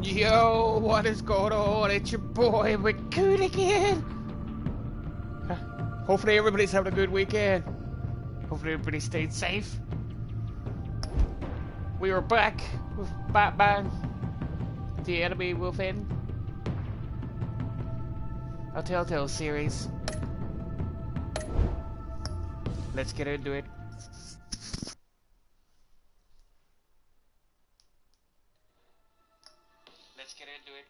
Yo, what is going on? It's your boy Raccoon again. Hopefully everybody's having a good weekend. Hopefully everybody stayed safe. We are back with Batman, the Enemy Within, a Telltale series. Let's get into it. Let's get into it.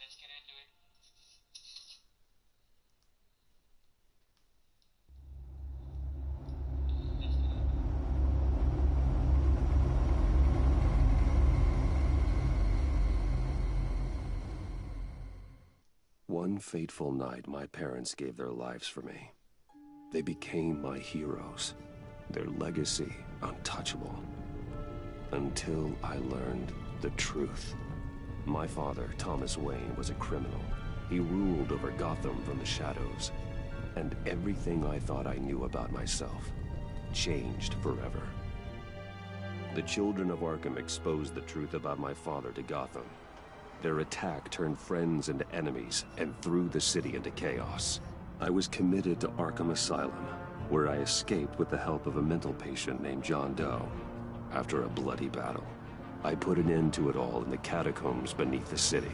Let's get into it. One fateful night, my parents gave their lives for me. They became my heroes, their legacy untouchable. Until I learned the truth. My father, Thomas Wayne, was a criminal. He ruled over Gotham from the shadows. And everything I thought I knew about myself changed forever. The children of Arkham exposed the truth about my father to Gotham. Their attack turned friends into enemies and threw the city into chaos. I was committed to Arkham Asylum, where I escaped with the help of a mental patient named John Doe. After a bloody battle, I put an end to it all in the catacombs beneath the city.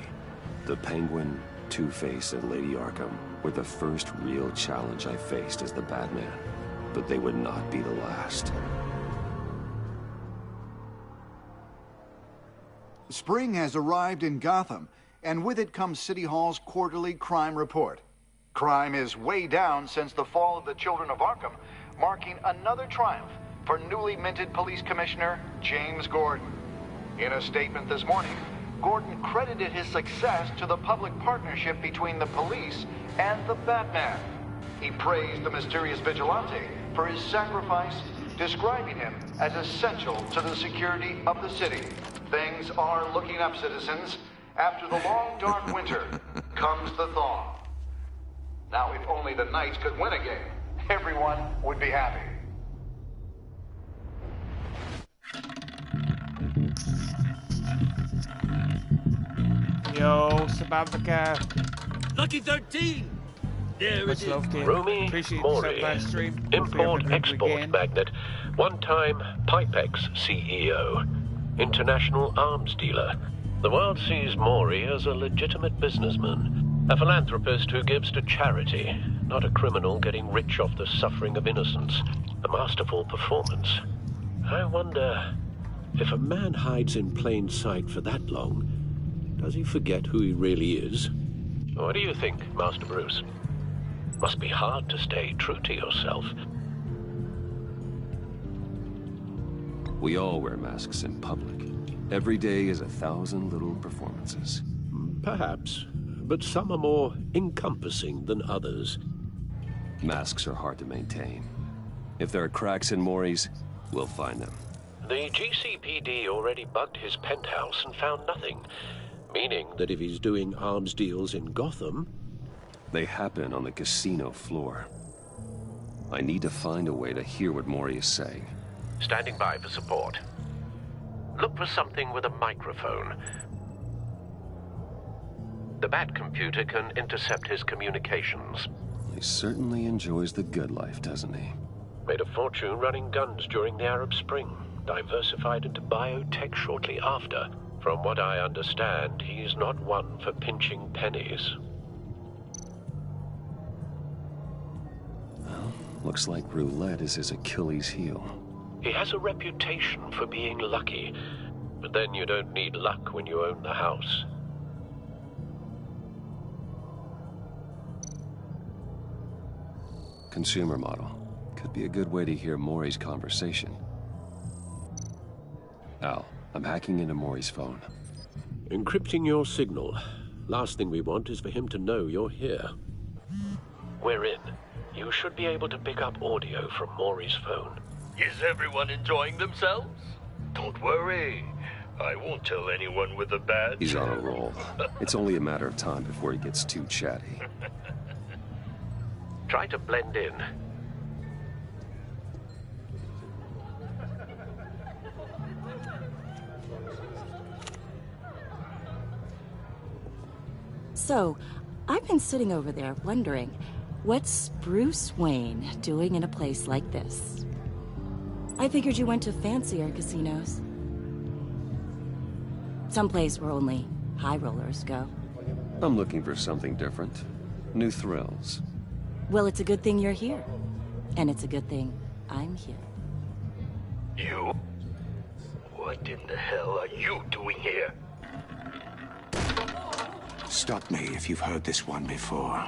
The Penguin, Two-Face, and Lady Arkham were the first real challenge I faced as the Batman, but they would not be the last. Spring has arrived in Gotham, and with it comes City Hall's quarterly crime report. Crime is way down since the fall of the Children of Arkham, marking another triumph for newly minted Police Commissioner James Gordon. In a statement this morning, Gordon credited his success to the public partnership between the police and the Batman. He praised the mysterious vigilante for his sacrifice, describing him as essential to the security of the city. Things are looking up, citizens. After the long, dark winter comes the thaw. Now, if only the Knights could win a game, everyone would be happy. Yo, Samantha. Lucky 13! There Much it is. love, Kim. Rumi Appreciate Mori, the stream. Hopefully having a good import-export weekend. magnate, one-time Pipex CEO, international arms dealer. The world sees Mori as a legitimate businessman, a philanthropist who gives to charity, not a criminal getting rich off the suffering of innocence. A masterful performance. I wonder, If a man hides in plain sight for that long, does he forget who he really is? what do you think, Master Bruce? Must be hard to stay true to yourself. We all wear masks in public. Every day is 1,000 little performances. Perhaps, but some are more encompassing than others. Masks are hard to maintain. If there are cracks in Mori's, we'll find them. The GCPD already bugged his penthouse and found nothing, meaning That if he's doing arms deals in Gotham, They happen on the casino floor. I need to find a way to hear what Mori is saying. standing by for support. Look for something with a microphone. The Bat computer can intercept his communications. He certainly enjoys the good life, doesn't he? Made a fortune running guns during the Arab Spring. Diversified into biotech shortly after. From what I understand, he's not one for pinching pennies. Well, looks like roulette is his Achilles heel. He has a reputation for being lucky, but then you don't need luck when you own the house. Consumer model. Could be a good way to hear Mori's conversation. Al, I'm hacking into Mori's phone. encrypting your signal. Last thing we want is for him to know you're here. We're in. You should be able to pick up audio from Maury's phone. Is everyone enjoying themselves? Don't worry. I won't tell anyone with a badge. He's on a roll. It's only a matter of time before he gets too chatty. Try to blend in. So, I've been sitting over there wondering, what's Bruce Wayne doing in a place like this? I figured you went to fancier casinos. Someplace where only high rollers go. I'm looking for something different. New thrills. Well, it's a good thing you're here. And it's a good thing I'm here. You? What in the hell are you doing here? Stop me if you've heard this one before.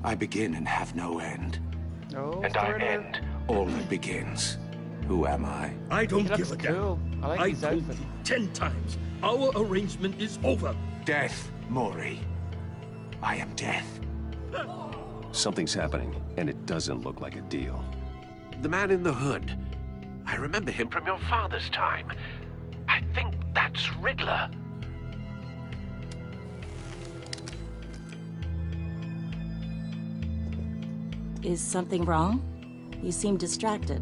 I begin and have no end. No, And I end all that begins. Who am I? I don't He give looks a cool. damn. I like I his told outfit. you 10 times. Our arrangement is over. Death, Maury. I am death. Something's happening, and it doesn't look like a deal. The man in the hood. I remember him from your father's time. I think that's Riddler. Is something wrong? You seem distracted.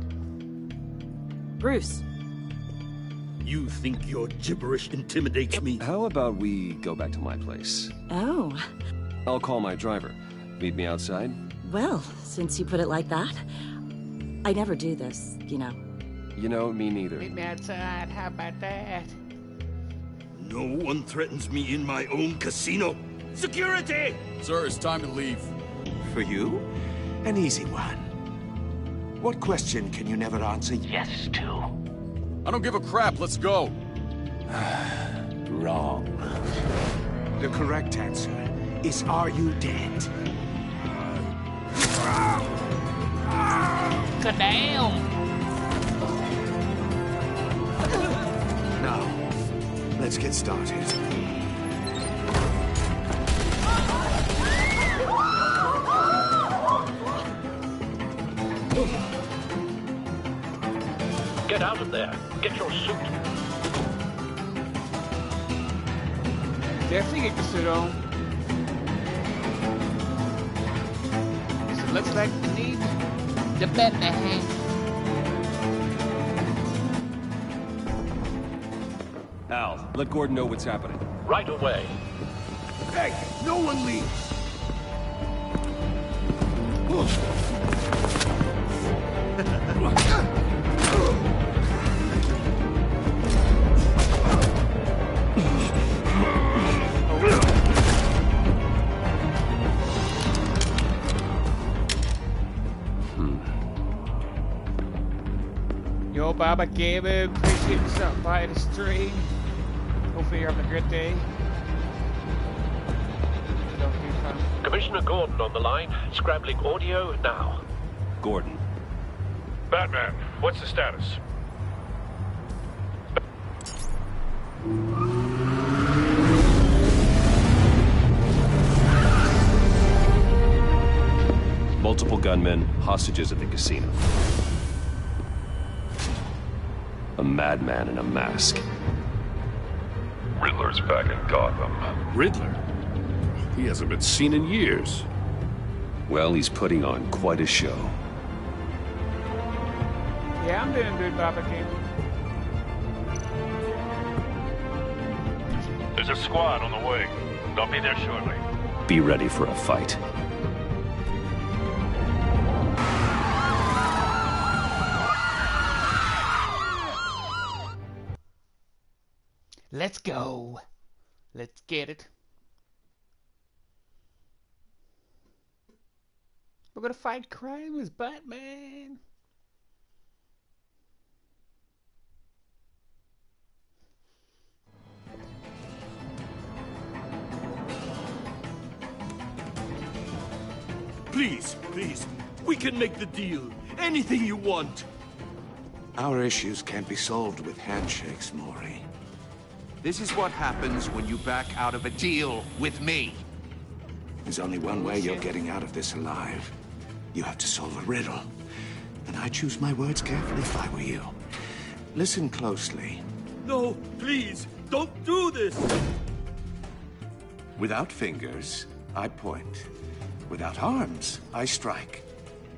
Bruce. You think your gibberish intimidates me? How about we go back to my place? Oh, I'll call my driver. Meet me outside? well, since you put it like that. I never do this, you know. You know, me neither. Meet me outside. How about that? No one threatens me in my own casino. Security! Sir, it's time to leave. For you, an easy one. What question can you never answer yes to? I don't give a crap. Let's go. Wrong. The correct answer is, are you dead? God damn. Now, let's get started. Get out of there. Get your suit. Definitely get the suit on. So looks like we need the Batman. Al, let Gordon know what's happening. Right away. Hey, no one leaves! Yo, Baba Gamer, appreciate you stopping by the stream. Hopefully you're having a good day. Don't be fun. Commissioner Gordon on the line. Scrambling audio now. Gordon. Batman, what's the status? Multiple gunmen, hostages at the casino. A madman in a mask. Riddler's back in Gotham. Riddler? He hasn't been seen in years. Well, he's putting on quite a show. Yeah, I'm doing good, Baba Gamer. There's a squad on the way. They'll be there shortly. Be ready for a fight. Let's go. Let's get it. We're gonna fight crime as Batman. Please, please. We can make the deal. Anything you want. Our issues can't be solved with handshakes, Maury. This is what happens when you back out of a deal with me. There's only one way you're getting out of this alive. You have to solve a riddle. And I choose my words carefully if I were you. Listen closely. No, please. Don't do this. Without fingers, I point. Without arms, I strike.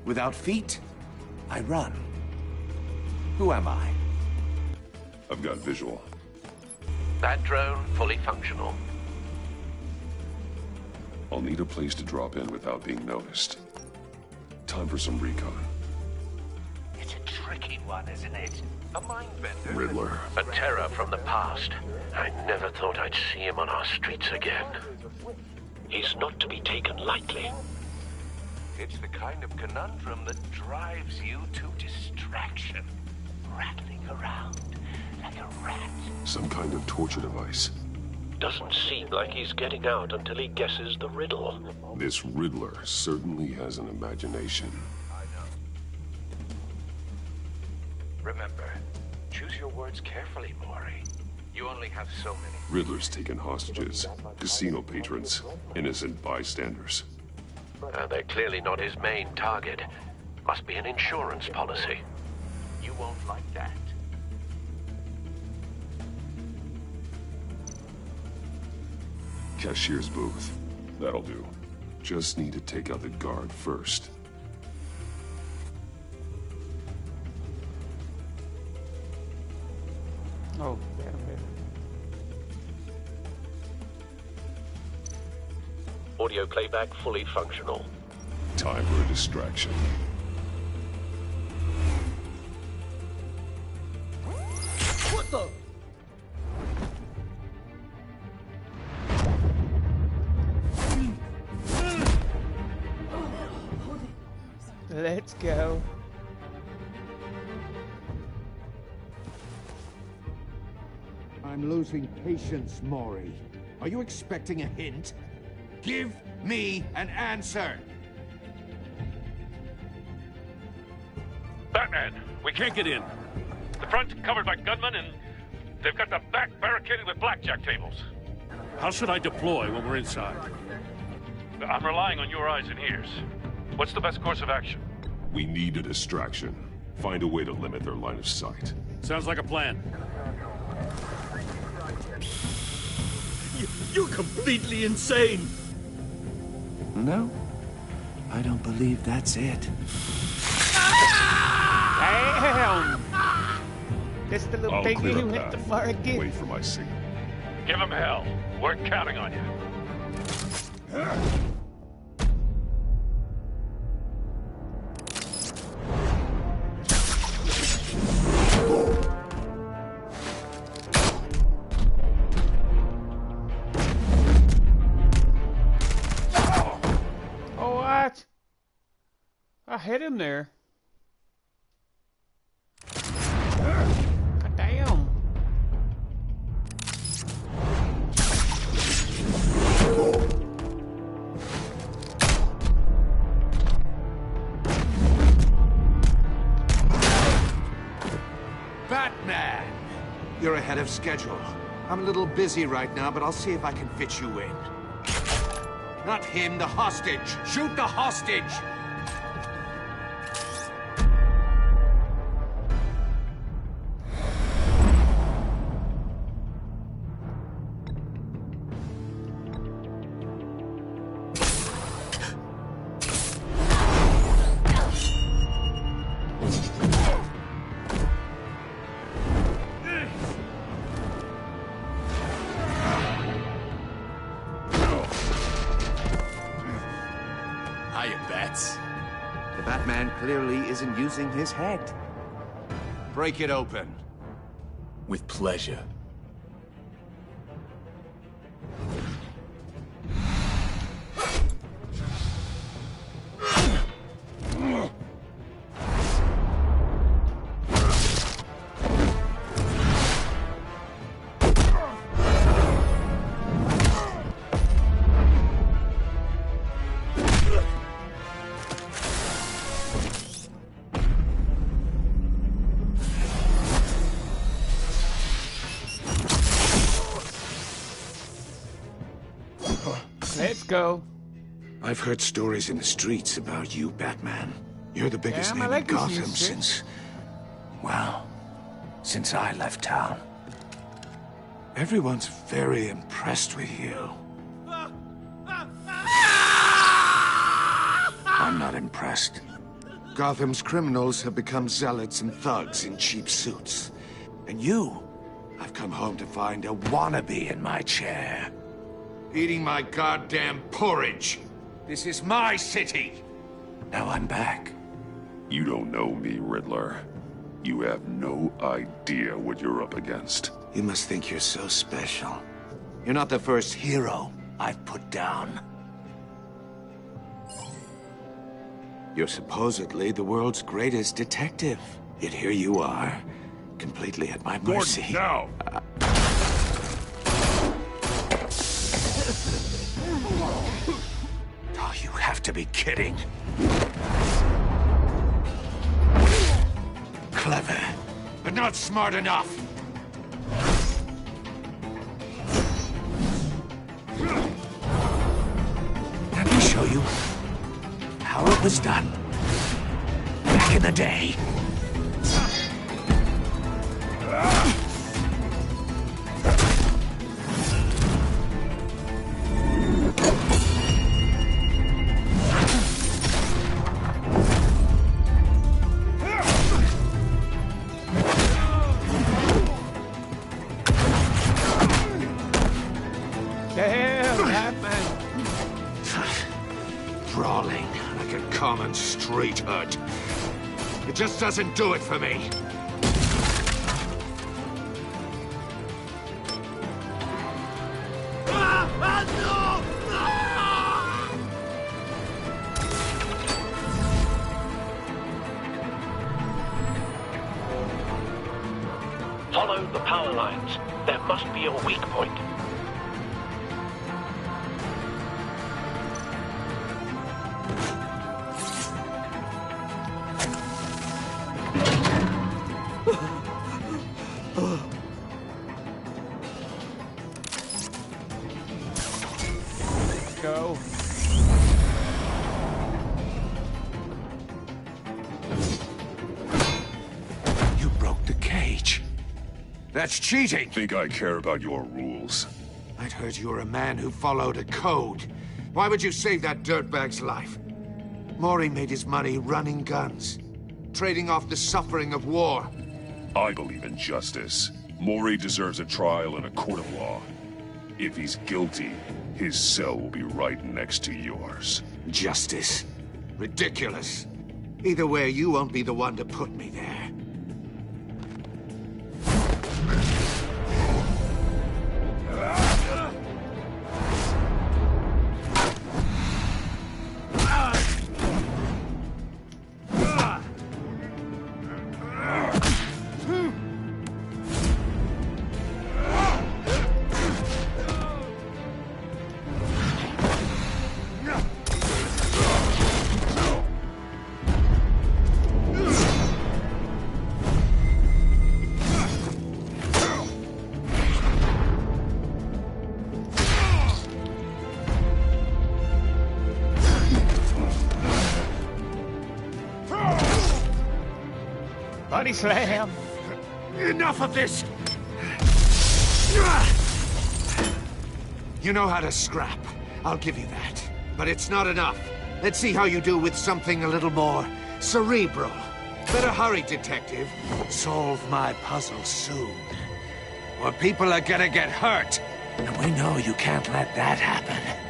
Without feet, I run. Who am I? I've got visual. That drone fully functional. I'll need a place to drop in without being noticed. Time for some recon. It's a tricky one, isn't it? A mind bender. Riddler. A terror from the past. I never thought I'd see him on our streets again. He's not to be taken lightly. It's the kind of conundrum that drives you to distraction. Rattling around like a rat. Some kind of torture device. Doesn't seem like he's getting out until he guesses the riddle. This Riddler certainly has an imagination. I know. Remember, choose your words carefully, Maury. You only have so many. Riddler's taken hostages, casino patrons, innocent bystanders. They're clearly not his main target. Must be an insurance policy. You won't like that. Cashier's booth. That'll do. Just need to take out the guard first. Oh, damn it. Audio playback fully functional. Time for a distraction. What the? Let's go. I'm losing patience, Maury. Are you expecting a hint? Give me an answer! Batman, we can't get in. The front's covered by gunmen, and they've got the back barricaded with blackjack tables. How should I deploy when we're inside? I'm relying on your eyes and ears. What's the best course of action? We need a distraction. Find a way to limit their line of sight. Sounds like a plan. You're completely insane! No, I don't believe that's it. Damn! Just a little I'll piggy clear who a went path. too far again. Wait for my signal. Give him hell. We're counting on you. Oh, what? I hit him there. God damn. Batman! You're ahead of schedule. I'm a little busy right now, but I'll see if I can fit you in. Not him, the hostage! Shoot the hostage! The Batman clearly isn't using his head. Break it open. With pleasure. Let's go. I've heard stories in the streets about you, Batman. You're the biggest Yeah, my name in legacy Gotham is shit. since... well, since I left town. Everyone's very impressed with you. I'm not impressed. Gotham's criminals have become zealots and thugs in cheap suits. And you, I've come home to find a wannabe in my chair. eating my goddamn porridge. This is my city. Now I'm back. You don't know me, Riddler. You have no idea what you're up against. You must think you're so special. You're not the first hero I've put down. You're supposedly the world's greatest detective. Yet here you are, completely at my mercy. Gordon, now! Oh, you have to be kidding. Clever, but not smart enough. Let me show you how it was done back in the day. Damn, Batman. Brawling like a common street hood. It just doesn't do it for me. Follow the power lines. There must be a weak point. Let's go. You broke the cage. That's cheating. Think I care about your rules? I'd heard you were a man who followed a code. Why would you save that dirtbag's life? Maury made his money running guns, trading off the suffering of war. I believe in justice. Maury deserves a trial in a court of law. If he's guilty, his cell will be right next to yours. Justice. Ridiculous. Either way, you won't be the one to put me there. Body slam. Enough of this! You know how to scrap. I'll give you that. But it's not enough. Let's see how you do with something a little more cerebral. Better hurry, detective. Solve my puzzle soon. Or people are gonna get hurt. And we know you can't let that happen.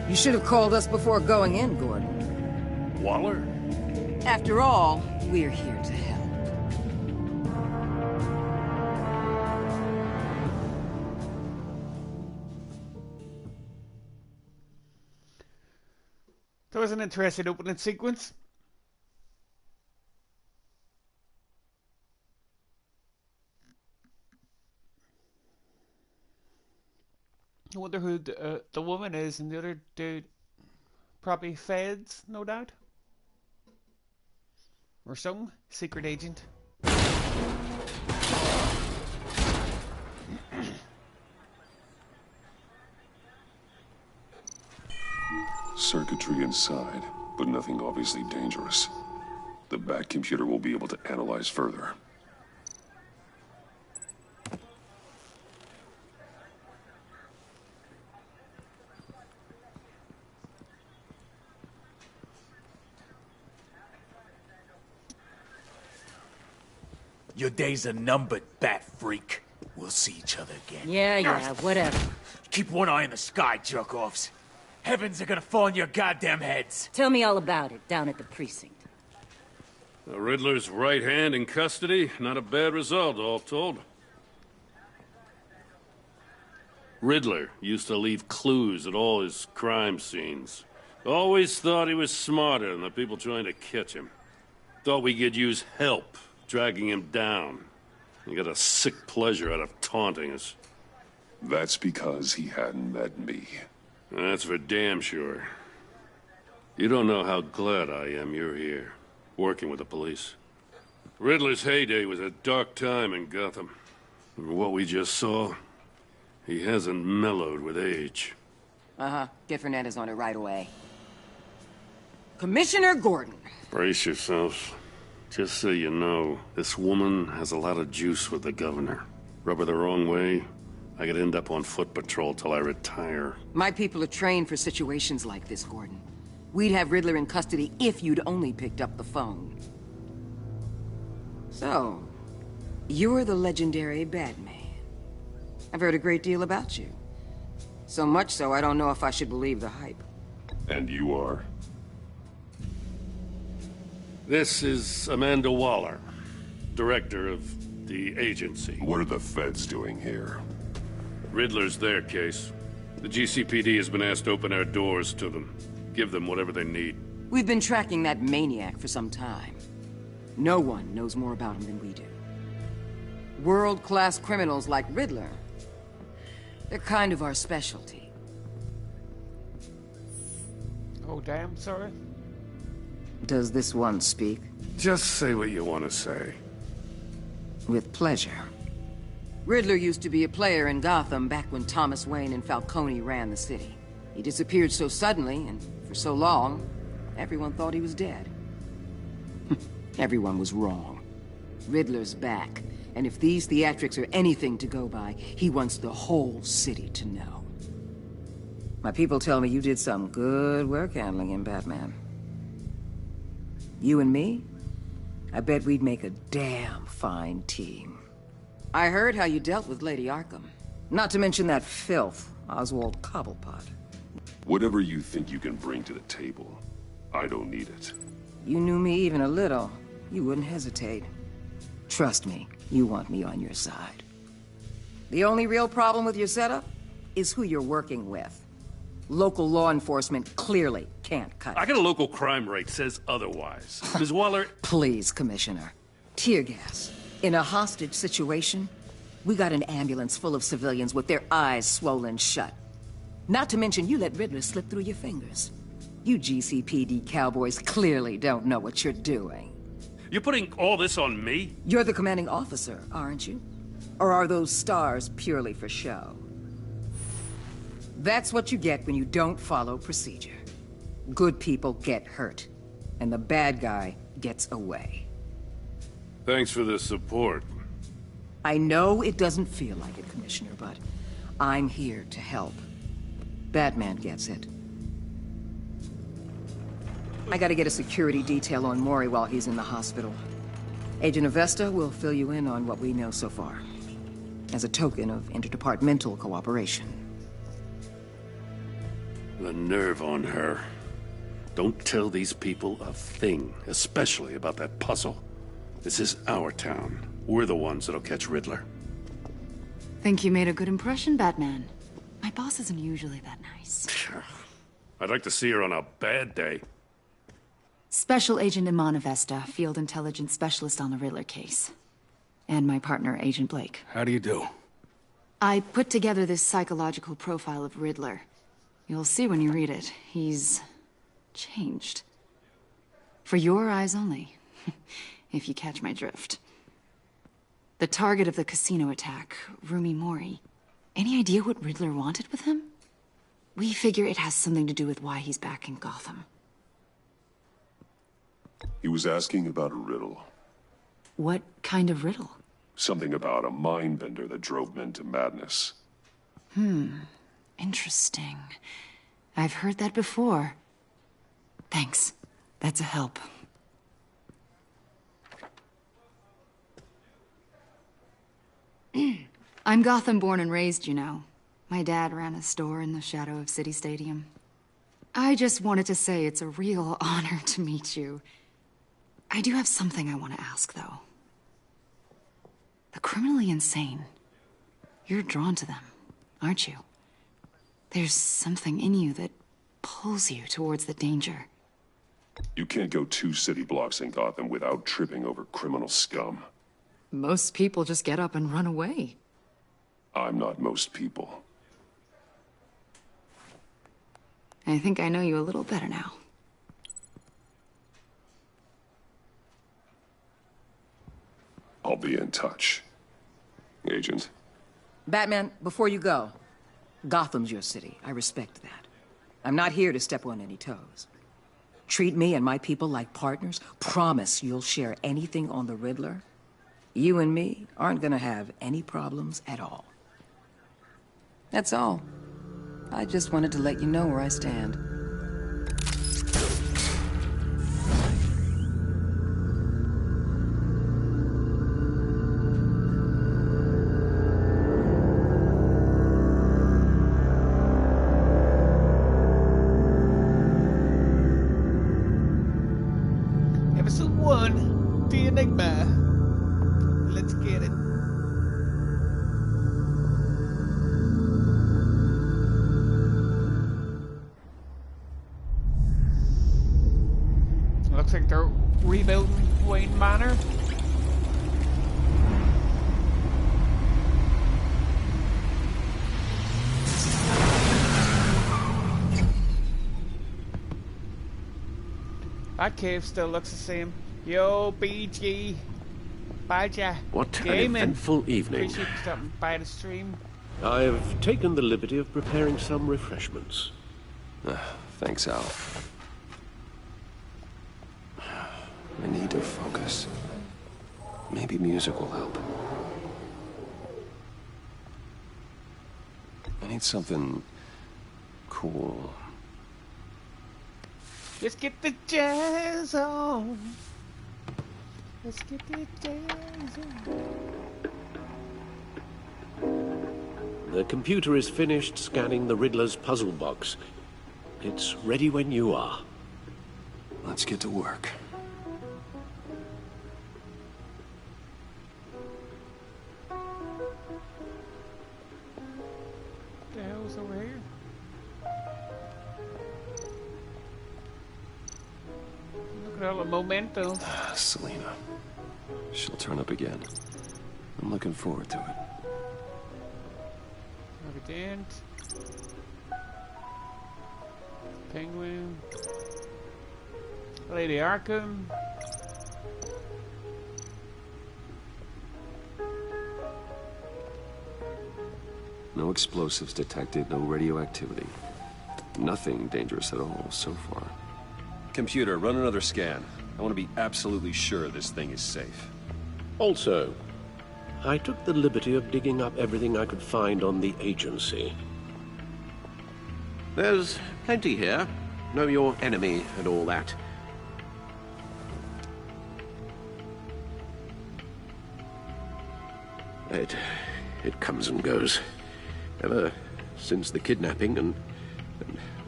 You should have called us before going in, Gordon. Waller? After all, we're here to help. That was an interesting opening sequence. I wonder who the woman is, and the other dude, probably feds, no doubt, or some secret agent. Circuitry inside, but nothing obviously dangerous. The back computer will be able to analyze further. Your days are numbered, bat freak. We'll see each other again. Yeah, whatever. Keep one eye in the sky, jerk-offs. Heavens are gonna fall on your goddamn heads. Tell me all about it down at the precinct. The Riddler's right hand in custody. Not a bad result, all told. Riddler used to leave clues at all his crime scenes. Always thought he was smarter than the people trying to catch him. Thought we could use help, dragging him down. He got a sick pleasure out of taunting us. That's because he hadn't met me. That's for damn sure. You don't know how glad I am you're here, working with the police. Riddler's heyday was a dark time in Gotham. And what we just saw, he hasn't mellowed with age. Get Fernandez on it right away. Commissioner Gordon. Brace yourselves. Just so you know, this woman has a lot of juice with the governor. Rub her the wrong way, I could end up on foot patrol till I retire. My people are trained for situations like this, Gordon. We'd have Riddler in custody if you'd only picked up the phone. So, you're the legendary Batman. I've heard a great deal about you. So much so, I don't know if I should believe the hype. And you are? This is Amanda Waller, director of the agency. What are the feds doing here? Riddler's their case. The GCPD has been asked to open our doors to them. Give them whatever they need. We've been tracking that maniac for some time. No one knows more about him than we do. World-class criminals like Riddler. They're kind of our specialty. Oh, damn, sorry. Does this one speak? Just say what you want to say. With pleasure. Riddler used to be a player in Gotham back when Thomas Wayne and Falcone ran the city. He disappeared so suddenly and for so long, everyone thought he was dead. Everyone was wrong. Riddler's back, and if these theatrics are anything to go by, he wants the whole city to know. My people tell me you did some good work handling him, Batman. You and me? I bet we'd make a damn fine team. I heard how you dealt with Lady Arkham. Not to mention that filth, Oswald Cobblepot. Whatever you think you can bring to the table, I don't need it. You knew me even a little, you wouldn't hesitate. Trust me, you want me on your side. The only real problem with your setup is who you're working with. Local law enforcement clearly can't cut it. I got a local crime rate says otherwise. Ms. Waller... Please, Commissioner. Tear gas. In a hostage situation, we got an ambulance full of civilians with their eyes swollen shut. Not to mention you let Riddler slip through your fingers. You GCPD cowboys clearly don't know what you're doing. You're putting all this on me? You're the commanding officer, aren't you? Or are those stars purely for show? That's what you get when you don't follow procedure. Good people get hurt, and the bad guy gets away. Thanks for the support. I know it doesn't feel like it, Commissioner, but I'm here to help. Batman gets it. I gotta get a security detail on Mori while he's in the hospital. Agent Avesta will fill you in on what we know so far, as a token of interdepartmental cooperation. The nerve on her. Don't tell these people a thing, especially about that puzzle. This is our town. We're the ones that'll catch Riddler. Think you made a good impression, Batman. My boss isn't usually that nice. I'd like to see her on a bad day. Special Agent Iman Avesta, Field Intelligence Specialist on the Riddler case. And my partner, Agent Blake. How do you do? I put together this psychological profile of Riddler. You'll see when you read it. He's changed. For your eyes only, if you catch my drift. The target of the casino attack, Rumi Mori. Any idea what Riddler wanted with him? We figure it has something to do with why he's back in Gotham. He was asking about a riddle. What kind of riddle? Something about a mind bender that drove men to madness. Interesting. I've heard that before. Thanks. That's a help. I'm Gotham born and raised, you know. My dad ran a store in the shadow of City Stadium. I just wanted to say it's a real honor to meet you. I do have something I want to ask, though. The criminally insane. You're drawn to them, aren't you? There's something in you that pulls you towards the danger. You can't go 2 city blocks in Gotham without tripping over criminal scum. Most people just get up and run away. I'm not most people. I think I know you a little better now. I'll be in touch. Agent. Batman, before you go, Gotham's your city. I respect that. I'm not here to step on any toes. Treat me and my people like partners. Promise you'll share anything on the Riddler. You and me aren't gonna have any problems at all. That's all. I just wanted to let you know where I stand. Episode 1, The Enigma. Let's get it. Looks like they're rebuilding Wayne Manor. That cave still looks the same. Yo, BG. Baja. What an Gaming. eventful evening. Appreciate you stopping by the stream. I've taken the liberty of preparing some refreshments. Thanks, Al. I need to focus. Maybe music will help. I need something cool. Let's get the jazz on. Let's get the jazz on. The computer is finished scanning the Riddler's puzzle box. It's ready when you are. Let's get to work. What the hell's over here? Look at all the momentum. Selena. She'll turn up again. I'm looking forward to it. Look at Dent. Penguin. Lady Arkham. No explosives detected, no radioactivity. Nothing dangerous at all so far. Computer, run another scan. I want to be absolutely sure this thing is safe. Also, I took the liberty of digging up everything I could find on the agency. There's plenty here. Know your enemy and all that. It comes and goes. Ever since the kidnapping and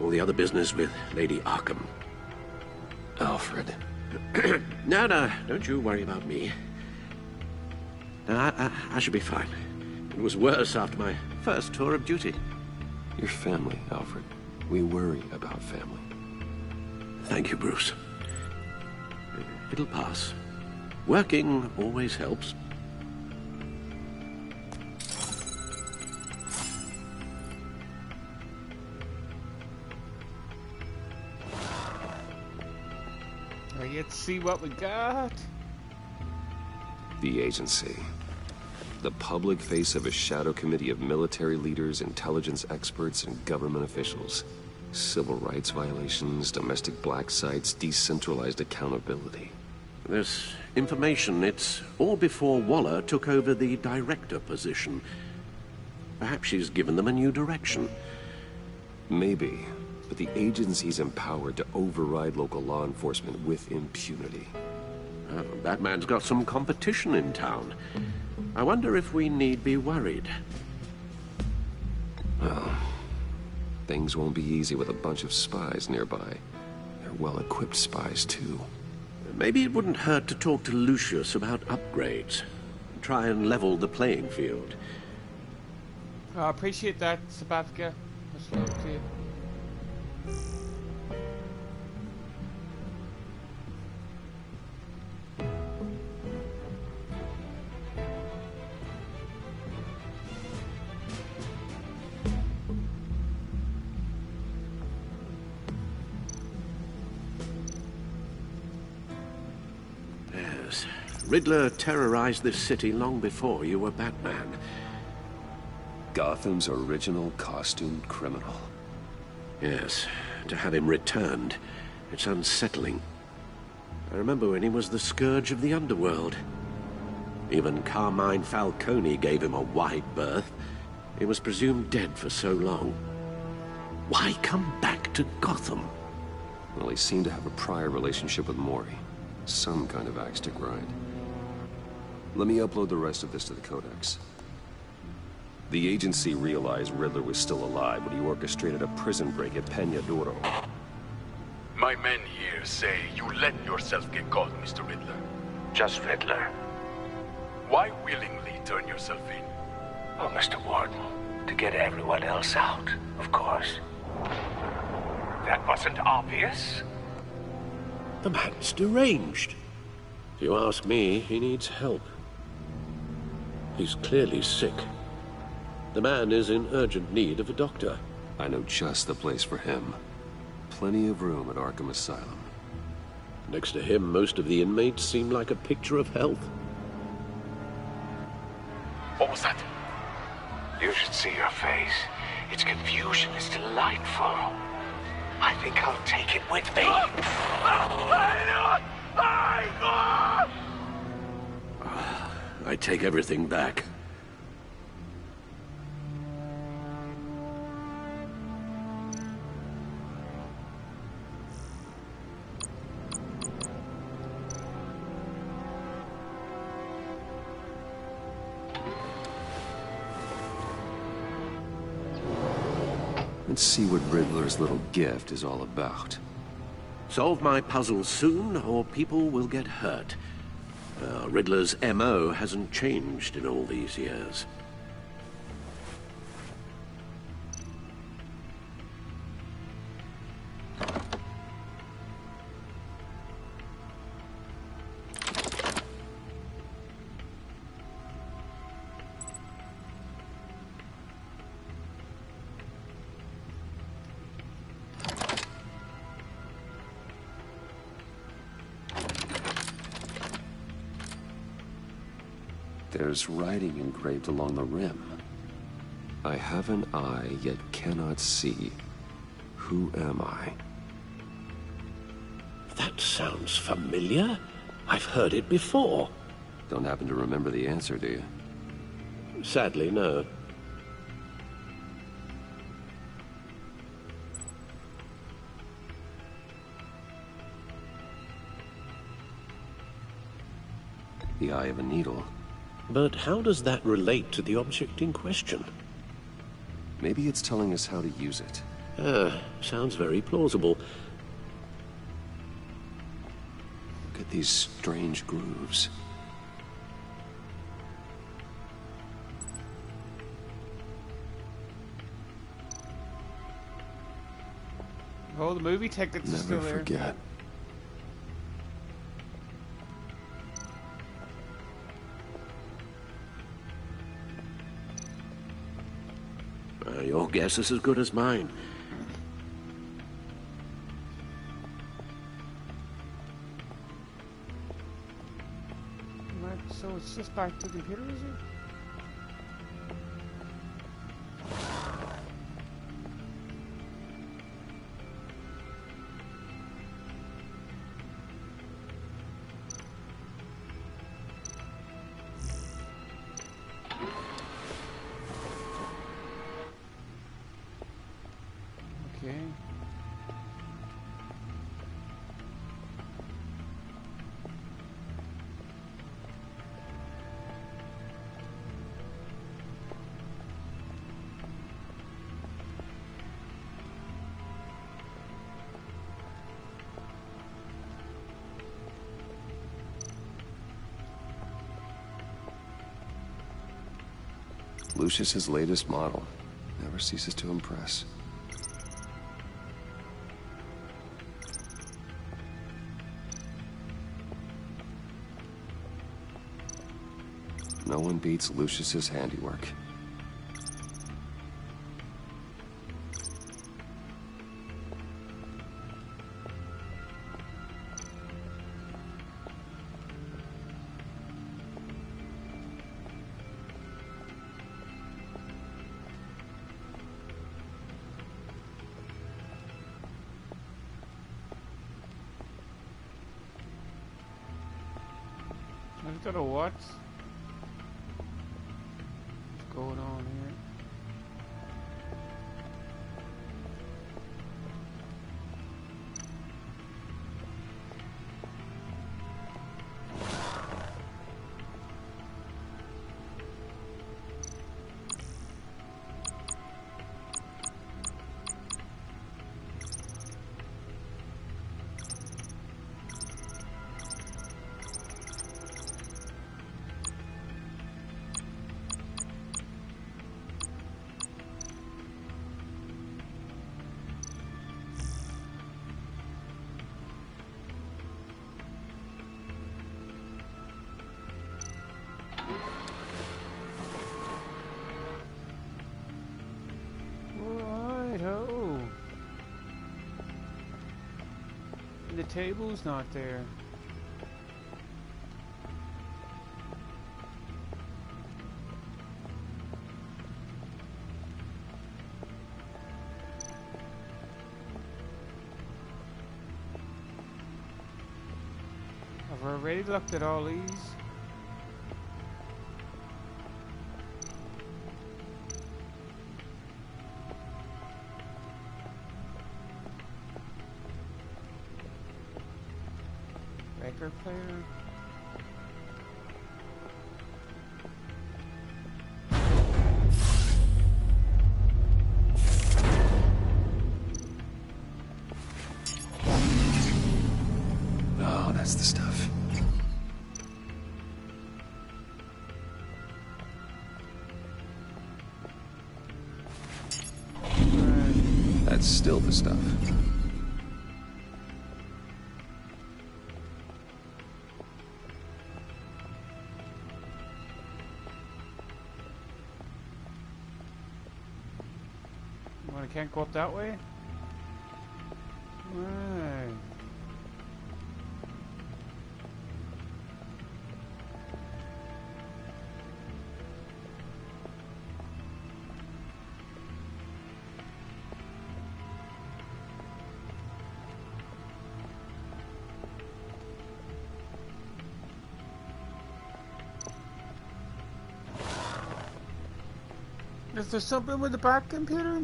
all the other business with Lady Arkham. Alfred. No, don't you worry about me. No, I should be fine. It was worse after my first tour of duty. Your family, Alfred. We worry about family. Thank you, Bruce. It'll pass. Working always helps. Let's see what we got. The agency. The public face of a shadow committee of military leaders, intelligence experts, and government officials. Civil rights violations, domestic black sites, decentralized accountability. This information, it's all before Waller took over the director position. Perhaps she's given them a new direction. Maybe, but the agency's empowered to override local law enforcement with impunity. Batman's got some competition in town. I wonder if we need be worried. Well, things won't be easy with a bunch of spies nearby. They're well-equipped spies, too. Maybe it wouldn't hurt to talk to Lucius about upgrades. Try and level the playing field. I appreciate that, Sabathka. Much love to you. Yes. Riddler terrorized this city long before you were Batman. Gotham's original costumed criminal. Yes, to have him returned, it's unsettling. I remember when he was the scourge of the underworld. Even Carmine Falcone gave him a wide berth. He was presumed dead for so long. Why come back to Gotham? Well, he seemed to have a prior relationship with Mori. Some kind of axe to grind. Let me upload the rest of this to the Codex. The agency realized Riddler was still alive when he orchestrated a prison break at Peña Duro. My men here say you let yourself get caught, Mr. Riddler. Just Riddler. Why willingly turn yourself in? Oh, Mr. Warden, to get everyone else out, of course. That wasn't obvious? The man's deranged. If you ask me, he needs help. He's clearly sick. The man is in urgent need of a doctor. I know just the place for him. Plenty of room at Arkham Asylum. Next to him, most of the inmates seem like a picture of health. What was that? You should see your face. Its confusion is delightful. I think I'll take it with me. I take everything back. Let's see what Riddler's little gift is all about. Solve my puzzle soon, or people will get hurt. Riddler's M.O. hasn't changed in all these years. There's writing engraved along the rim. I have an eye, yet cannot see. Who am I? That sounds familiar. I've heard it before. Don't happen to remember the answer, do you? Sadly, no. The eye of a needle. But how does that relate to the object in question? Maybe it's telling us how to use it. Sounds very plausible. Look at these strange grooves. Oh, the movie tickets are still there. Never forget. Your guess is as good as mine. So it's just back to the computer, is it? Okay. Lucius's latest model. Never ceases to impress. No one beats Lucius's handiwork. I don't know what's going on here. Righto. The table's not there. I've already looked at all these. Record player. Oh, that's the stuff. That's still the stuff. Well, I can't go up that way? Right. Is there something with the back computer?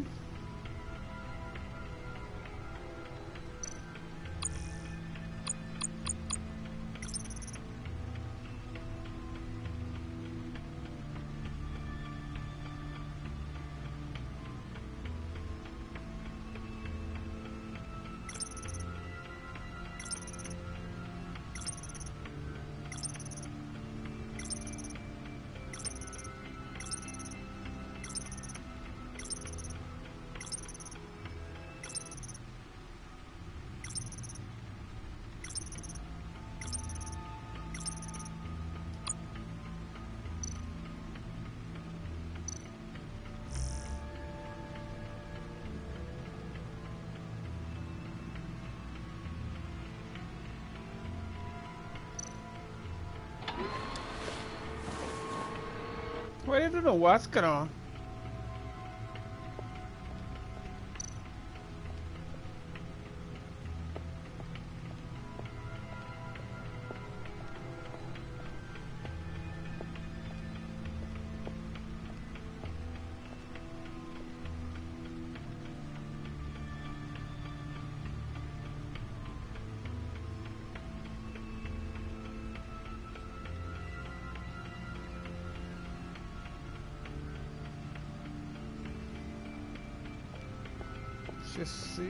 I don't know what's going on. Just see.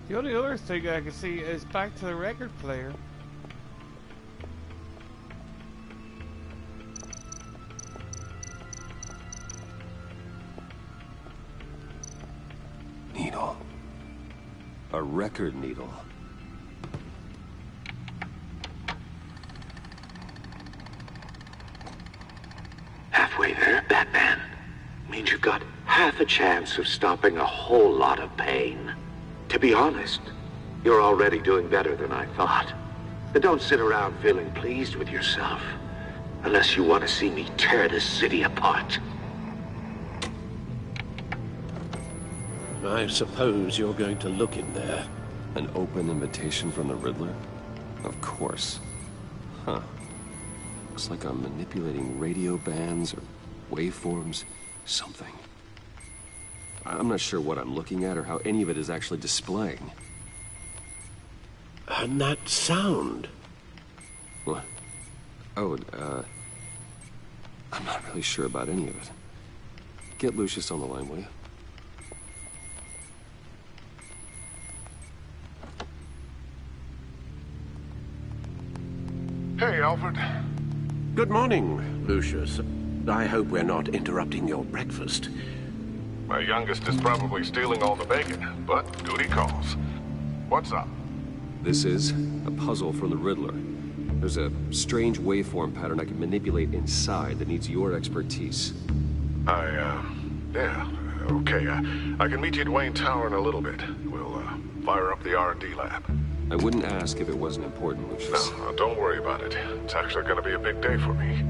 The only other thing I can see is back to the record player. Needle. A record needle. Halfway there, Batman. Means you've got half a chance of stopping a whole lot of pain. To be honest, you're already doing better than I thought. But don't sit around feeling pleased with yourself. Unless you want to see me tear this city apart. I suppose you're going to look in there. An open invitation from the Riddler? Of course. Huh. Looks like I'm manipulating radio bands or waveforms. Something. I'm not sure what I'm looking at or how any of it is actually displaying. And that sound? What? Oh, I'm not really sure about any of it. Get Lucius on the line, will you? Hey, Alfred. Good morning, Lucius. I hope we're not interrupting your breakfast. My youngest is probably stealing all the bacon, but duty calls. What's up? This is a puzzle from the Riddler. There's a strange waveform pattern I can manipulate inside that needs your expertise. Yeah, okay. I can meet you at Wayne Tower in a little bit. We'll, fire up the R&D lab. I wouldn't ask if it wasn't important, Lucius. No, don't worry about it. It's actually gonna be a big day for me.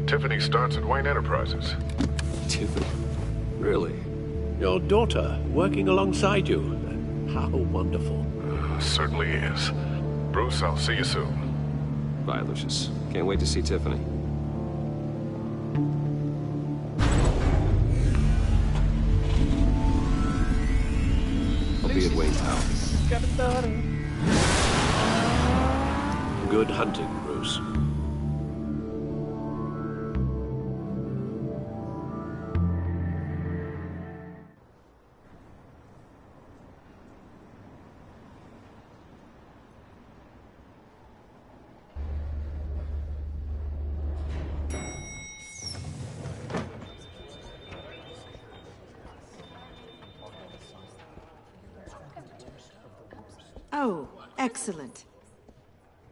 Tiffany starts at Wayne Enterprises. Tiffany? Really? Your daughter, working alongside you. How wonderful. Certainly is. Bruce, I'll see you soon. Bye, Lucius. Can't wait to see Tiffany. I'll be at Wayne Tower. Got a daughter. Good hunting, Bruce. Oh, excellent.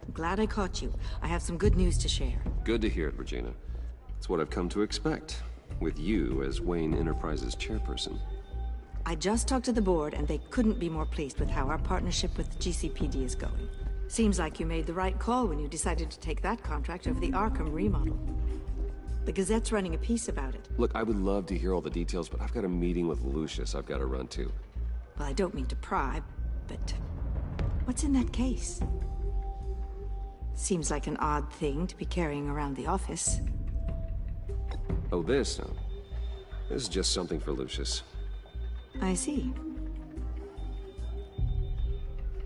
I'm glad I caught you. I have some good news to share. Good to hear it, Regina. It's what I've come to expect, with you as Wayne Enterprises chairperson. I just talked to the board, and they couldn't be more pleased with how our partnership with GCPD is going. Seems like you made the right call when you decided to take that contract over the Arkham remodel. The Gazette's running a piece about it. Look, I would love to hear all the details, but I've got a meeting with Lucius I've got to run to. Well, I don't mean to pry, but what's in that case? Seems like an odd thing to be carrying around the office. Oh, this? No. This is just something for Lucius. I see.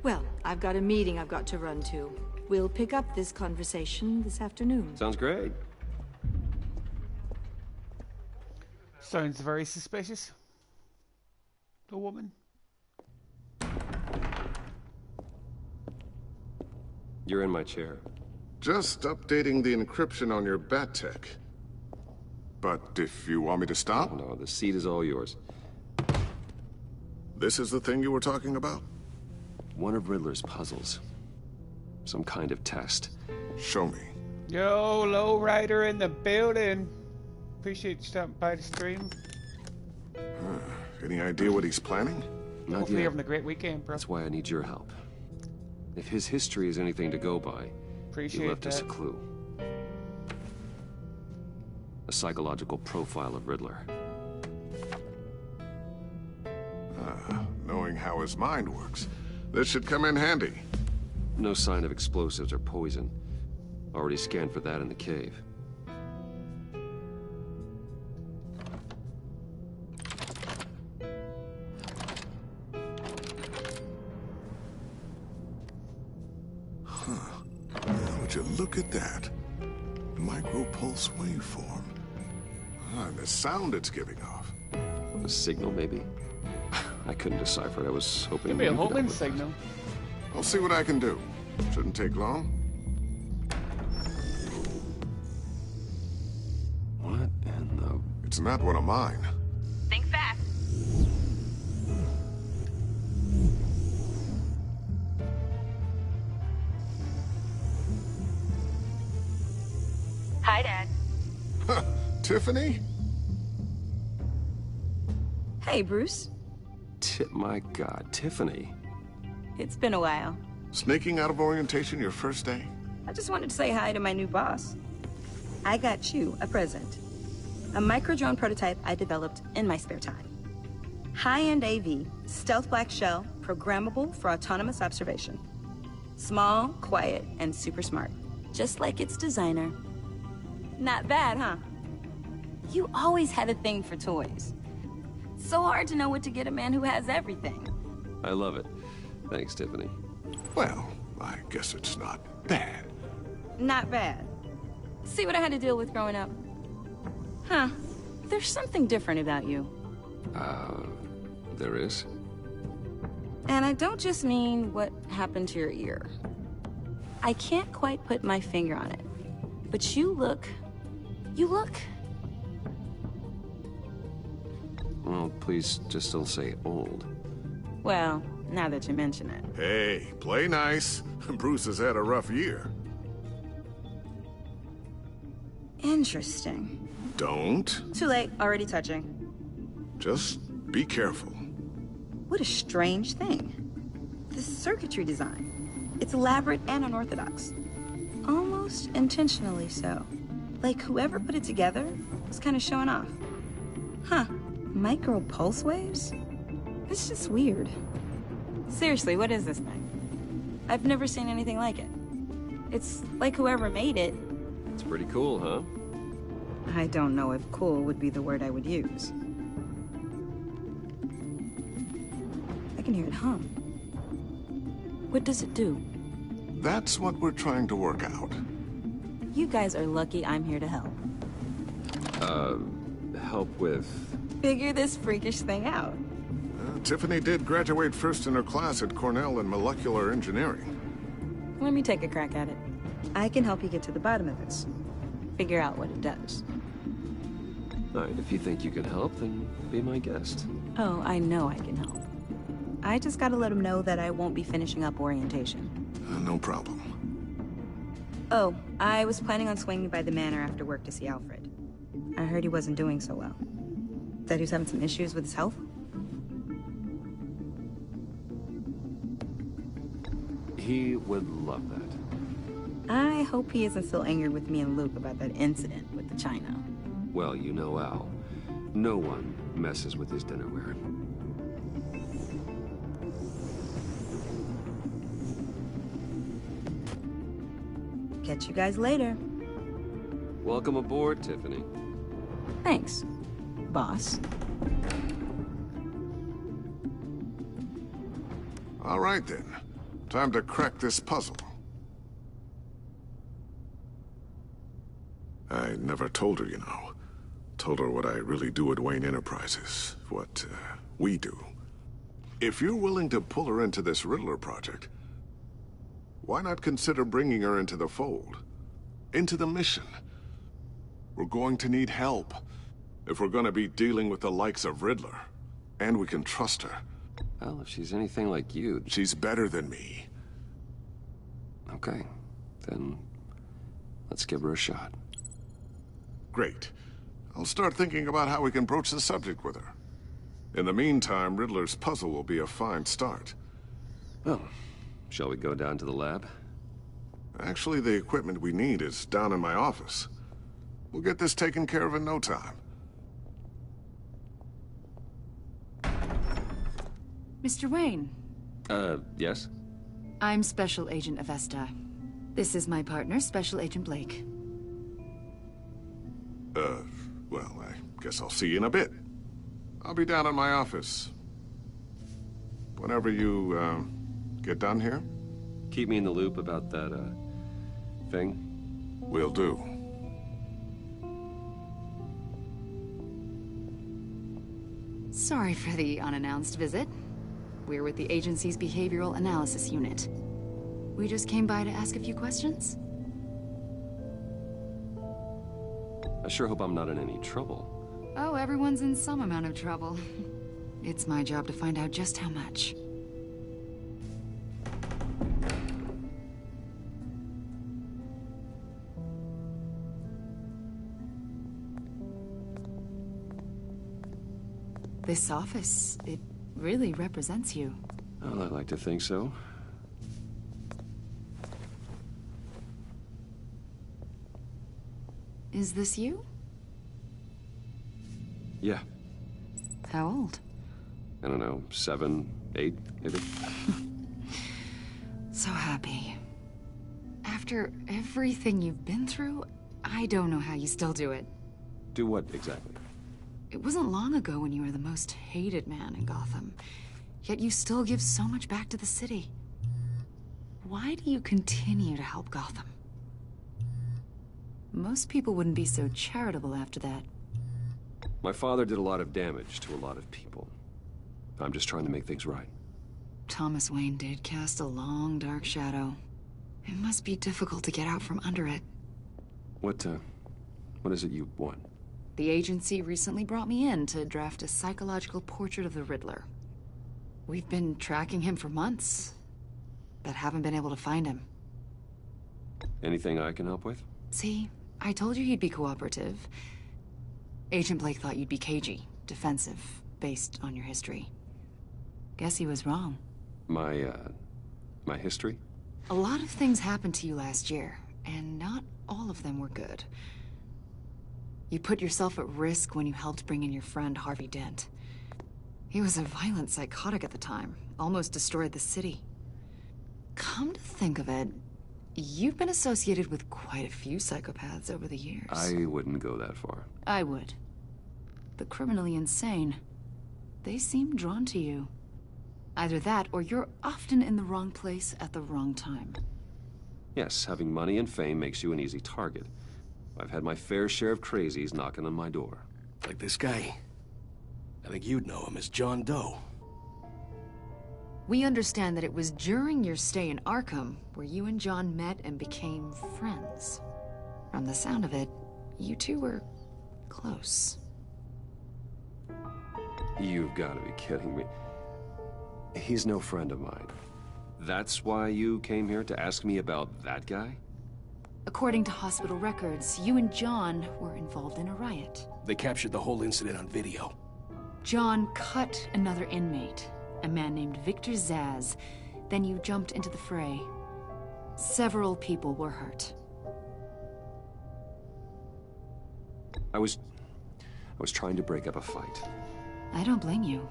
Well, I've got a meeting I've got to run to. We'll pick up this conversation this afternoon. Sounds great. Sounds very suspicious. The woman. You're in my chair. Just updating the encryption on your bat tech. But if you want me to stop? No, the seat is all yours. This is the thing you were talking about? One of Riddler's puzzles. Some kind of test. Show me. Yo, lowrider in the building. Appreciate you stopping by the stream. Any idea what he's planning? Not Hopefully yet. you're having a great weekend, bro. That's why I need your help. If his history is anything to go by, Appreciate he left us a that. clue. A psychological profile of Riddler. Knowing how his mind works, this should come in handy. No sign of explosives or poison. Already scanned for that in the cave. Would you look at that? Micro-pulse waveform. And the sound it's giving off. A signal, maybe? I couldn't decipher it. I was hoping... Could be a you could homing help with that. signal. I'll see what I can do. Shouldn't take long. What in the... It's not one of mine. Think fast. Hi, Dad. Tiffany? Hey, Bruce. My God, Tiffany. It's been a while. Sneaking out of orientation your first day? I just wanted to say hi to my new boss. I got you a present. A micro-drone prototype I developed in my spare time. High-end AV, stealth black shell, programmable for autonomous observation. Small, quiet, and super smart. Just like its designer. Not bad, huh? You always had a thing for toys. So hard to know what to get a man who has everything. I love it. Thanks, Tiffany. Well, I guess it's not bad. Not bad. See what I had to deal with growing up? Huh. There's something different about you. There is? And I don't just mean what happened to your ear. I can't quite put my finger on it. But you look... Well, please just don't say old. Well, now that you mention it. Hey, play nice. Bruce has had a rough year. Interesting. Don't. Too late, already touching. Just be careful. What a strange thing. The circuitry design. It's elaborate and unorthodox. Almost intentionally so. Like whoever put it together was kind of showing off. Huh. Micro pulse waves? It's just weird. Seriously, what is this thing? I've never seen anything like it. It's like whoever made it. It's pretty cool, huh? I don't know if cool would be the word I would use. I can hear it hum. What does it do? That's what we're trying to work out. You guys are lucky I'm here to help. Help with... Figure this freakish thing out. Tiffany did graduate first in her class at Cornell in molecular engineering. Let me take a crack at it. I can help you get to the bottom of this. Figure out what it does. All right, if you think you can help, then be my guest. Oh, I know I can help. I just gotta let him know that I won't be finishing up orientation. No problem. Oh, I was planning on swinging by the manor after work to see Alfred. I heard he wasn't doing so well. That he was having some issues with his health? He would love that. I hope he isn't still angry with me and Luke about that incident with the china. Well, you know Al. No one messes with his dinnerware. Catch you guys later. Welcome aboard, Tiffany. Thanks, boss. All right, then. Time to crack this puzzle. I never told her, you know. Told her what I really do at Wayne Enterprises, what we do. If you're willing to pull her into this Riddler project, why not consider bringing her into the fold? Into the mission? We're going to need help if we're going to be dealing with the likes of Riddler. And we can trust her. Well, if she's anything like you... She's better than me. Okay, then let's give her a shot. Great. I'll start thinking about how we can broach the subject with her. In the meantime, Riddler's puzzle will be a fine start. Well, shall we go down to the lab? Actually, the equipment we need is down in my office. We'll get this taken care of in no time. Mr. Wayne. Yes? I'm Special Agent Avesta. This is my partner, Special Agent Blake. Well, I guess I'll see you in a bit. I'll be down in my office. Whenever you, get done here? Keep me in the loop about that, thing? Will do. Sorry for the unannounced visit. We're with the agency's Behavioral Analysis Unit. We just came by to ask a few questions. I sure hope I'm not in any trouble. Oh, everyone's in some amount of trouble. It's my job to find out just how much. This office, it really represents you. Well, I like to think so. Is this you? Yeah. How old? I don't know, 7, 8, maybe? So happy. After everything you've been through, I don't know how you still do it. Do what, exactly? It wasn't long ago when you were the most hated man in Gotham. Yet you still give so much back to the city. Why do you continue to help Gotham? Most people wouldn't be so charitable after that. My father did a lot of damage to a lot of people. I'm just trying to make things right. Thomas Wayne did cast a long, dark shadow. It must be difficult to get out from under it. What is it you want? The agency recently brought me in to draft a psychological portrait of the Riddler. We've been tracking him for months, but haven't been able to find him. Anything I can help with? See, I told you he'd be cooperative. Agent Blake thought you'd be cagey, defensive, based on your history. Guess he was wrong. My history? A lot of things happened to you last year, and not all of them were good. You put yourself at risk when you helped bring in your friend Harvey Dent. He was a violent psychotic at the time, almost destroyed the city. Come to think of it, you've been associated with quite a few psychopaths over the years. I wouldn't go that far. I would. The criminally insane, they seem drawn to you. Either that, or you're often in the wrong place at the wrong time. Yes, having money and fame makes you an easy target. I've had my fair share of crazies knocking on my door. Like this guy. I think you'd know him as John Doe. We understand that it was during your stay in Arkham where you and John met and became friends. From the sound of it, you two were close. You've got to be kidding me. He's no friend of mine. That's why you came here to ask me about that guy? According to hospital records, you and John were involved in a riot. They captured the whole incident on video. John cut another inmate, a man named Victor Zaz. Then you jumped into the fray. Several people were hurt. I was trying to break up a fight. I don't blame you.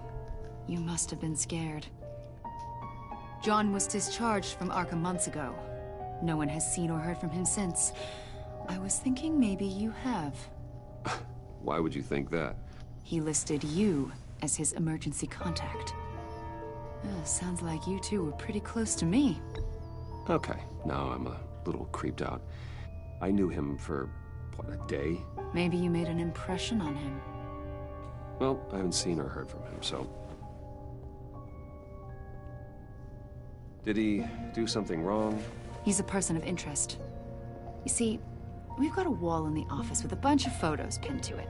You must have been scared. John was discharged from Arkham months ago. No one has seen or heard from him since. I was thinking maybe you have. Why would you think that? He listed you as his emergency contact. Sounds like you two were pretty close to me. Okay, now I'm a little creeped out. I knew him for what, a day? Maybe you made an impression on him. Well, I haven't seen or heard from him, so... Did he do something wrong? He's a person of interest. You see, we've got a wall in the office with a bunch of photos pinned to it.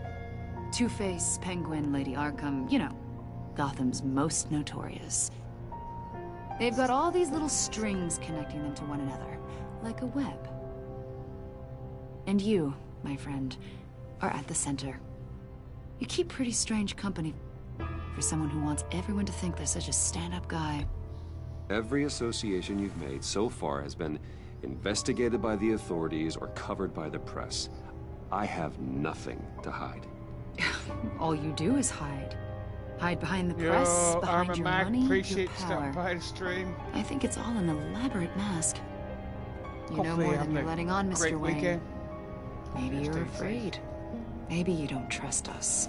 Two-Face, Penguin, Lady Arkham, you know, Gotham's most notorious. They've got all these little strings connecting them to one another, like a web. And you, my friend, are at the center. You keep pretty strange company for someone who wants everyone to think they're such a stand-up guy. Every association you've made so far has been investigated by the authorities or covered by the press. I have nothing to hide. All you do is hide. Hide behind the press, behind your money, your power. By the stream. I think it's all an elaborate mask. You know Hopefully more I'm than you're a letting on, great Mr. Wayne. weekend. Maybe you're afraid. Maybe you don't trust us.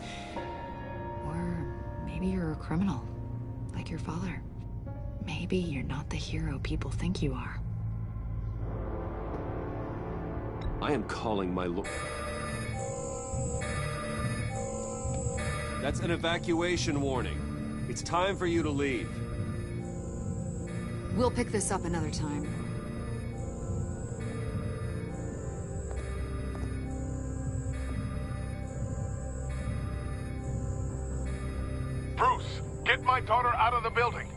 Or maybe you're a criminal, like your father. Maybe you're not the hero people think you are. I am calling my lord. That's an evacuation warning. It's time for you to leave. We'll pick this up another time. Bruce, get my daughter out of the building.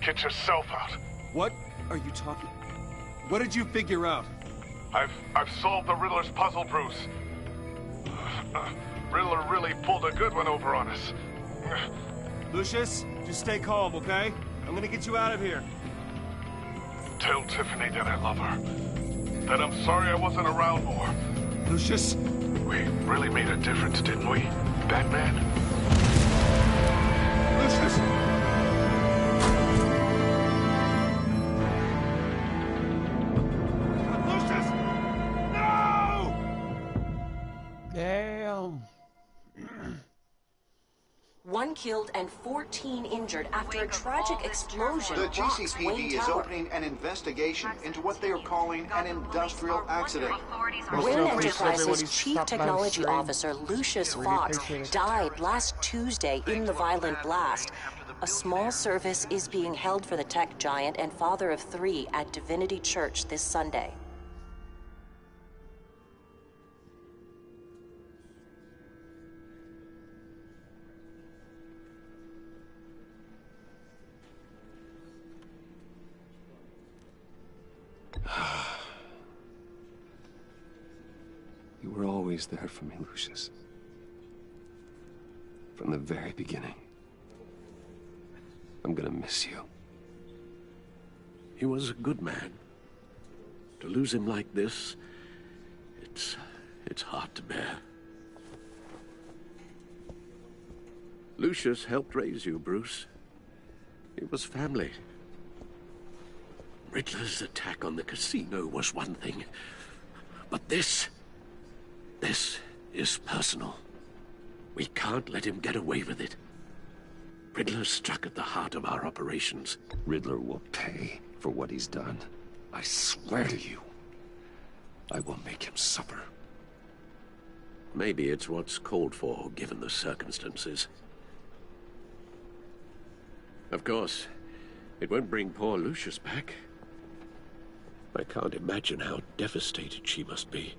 Get yourself out. What are you talking? What did you figure out? I've solved the Riddler's puzzle, Bruce. Riddler really pulled a good one over on us. Lucius, just stay calm, okay? I'm gonna get you out of here. Tell Tiffany that I love her. That I'm sorry I wasn't around more. Lucius? We really made a difference, didn't we, Batman? Lucius! Damn. 1 killed and 14 injured after a tragic explosion. The rocks Wayne GCPD is Tower. opening an investigation into what they are calling an industrial accident. Wayne Enterprises' chief technology officer, Lucius Fox, died last Tuesday in the violent blast. A small service is being held for the tech giant and father of 3 at Divinity Church this Sunday. You were always there for me, Lucius. From the very beginning. I'm gonna miss you. He was a good man. To lose him like this, it's hard to bear. Lucius helped raise you, Bruce. It was family. Riddler's attack on the casino was one thing, but this is personal. We can't let him get away with it. Riddler struck at the heart of our operations. Riddler will pay for what he's done. I swear to you, I will make him suffer. Maybe it's what's called for, given the circumstances. Of course, it won't bring poor Lucius back. I can't imagine how devastated she must be.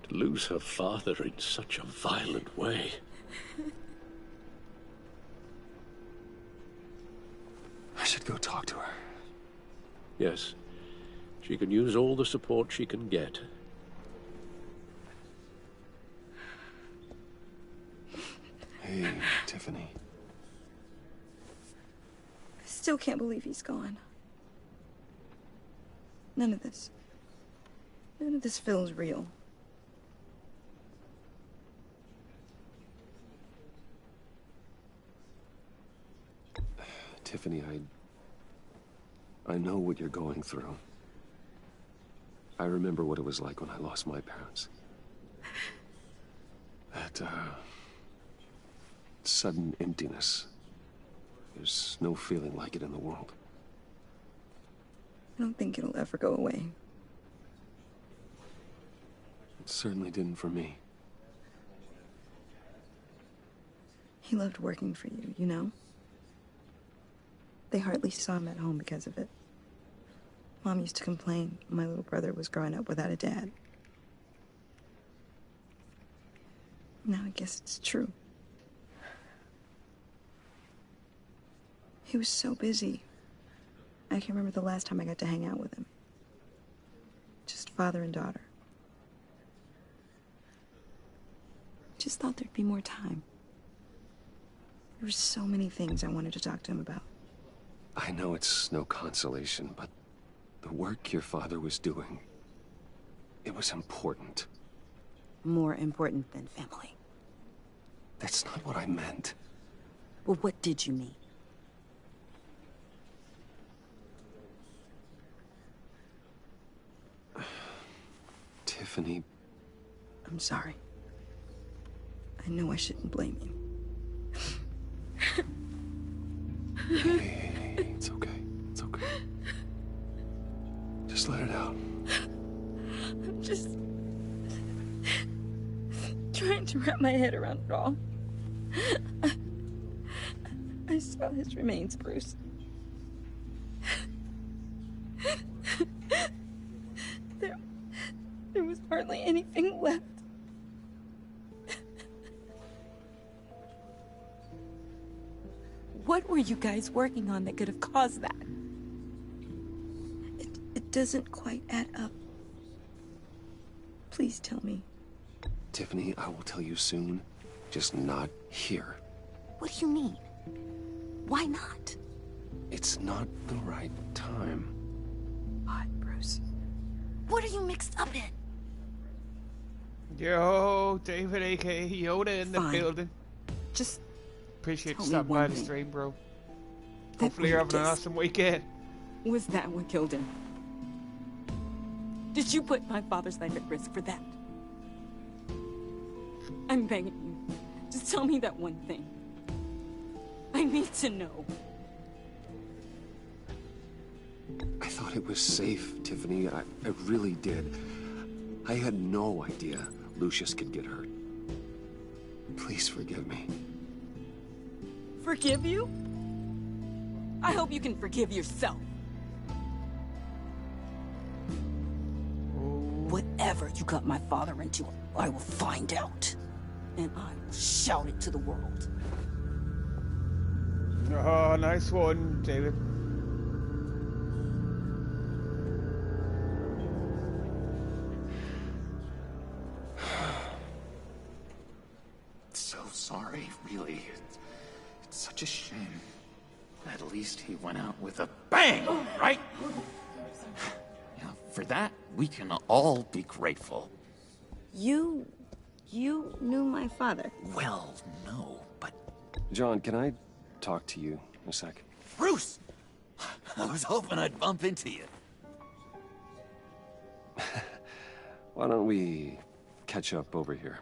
To lose her father in such a violent way. I should go talk to her. Yes, she can use all the support she can get. Hey, Tiffany. I still can't believe he's gone. None of this feels real. Tiffany, I know what you're going through. I remember what it was like when I lost my parents. That, sudden emptiness. There's no feeling like it in the world. I don't think it'll ever go away. It certainly didn't for me. He loved working for you, you know? They hardly saw him at home because of it. Mom used to complain my little brother was growing up without a dad. Now I guess it's true. He was so busy. I can't remember the last time I got to hang out with him. Just father and daughter. Just thought there'd be more time. There were so many things I wanted to talk to him about. I know it's no consolation, but the work your father was doing, it was important. More important than family. That's not what I meant. Well, what did you mean? Tiffany. I'm sorry. I know I shouldn't blame you. Hey, it's okay. It's okay. Just let it out. I'm just trying to wrap my head around it all. I saw his remains, Bruce. There was hardly anything left. What were you guys working on that could have caused that? It doesn't quite add up. Please tell me. Tiffany, I will tell you soon. Just not here. What do you mean? Why not? It's not the right time. Why, Bruce? What are you mixed up in? Yo, David, aka Yoda, in the building. Just appreciate you tell me stopping by one the thing. stream, bro. That Hopefully you're having an weakest- awesome weekend. Was that what killed him? Did you put my father's life at risk for that? I'm begging you. Just tell me that one thing. I need to know. I thought it was safe, Tiffany. I really did. I had no idea Lucius could get hurt. Please forgive me. Forgive you? I hope you can forgive yourself. Whatever you got my father into, I will find out. And I will shout it to the world. Oh, nice one, David. So sorry, really. It's such a shame. At least he went out with a bang, right? Yeah, for that, we can all be grateful. You knew my father. Well, no, but... John, can I talk to you a sec? Bruce! I was hoping I'd bump into you. Why don't we catch up over here?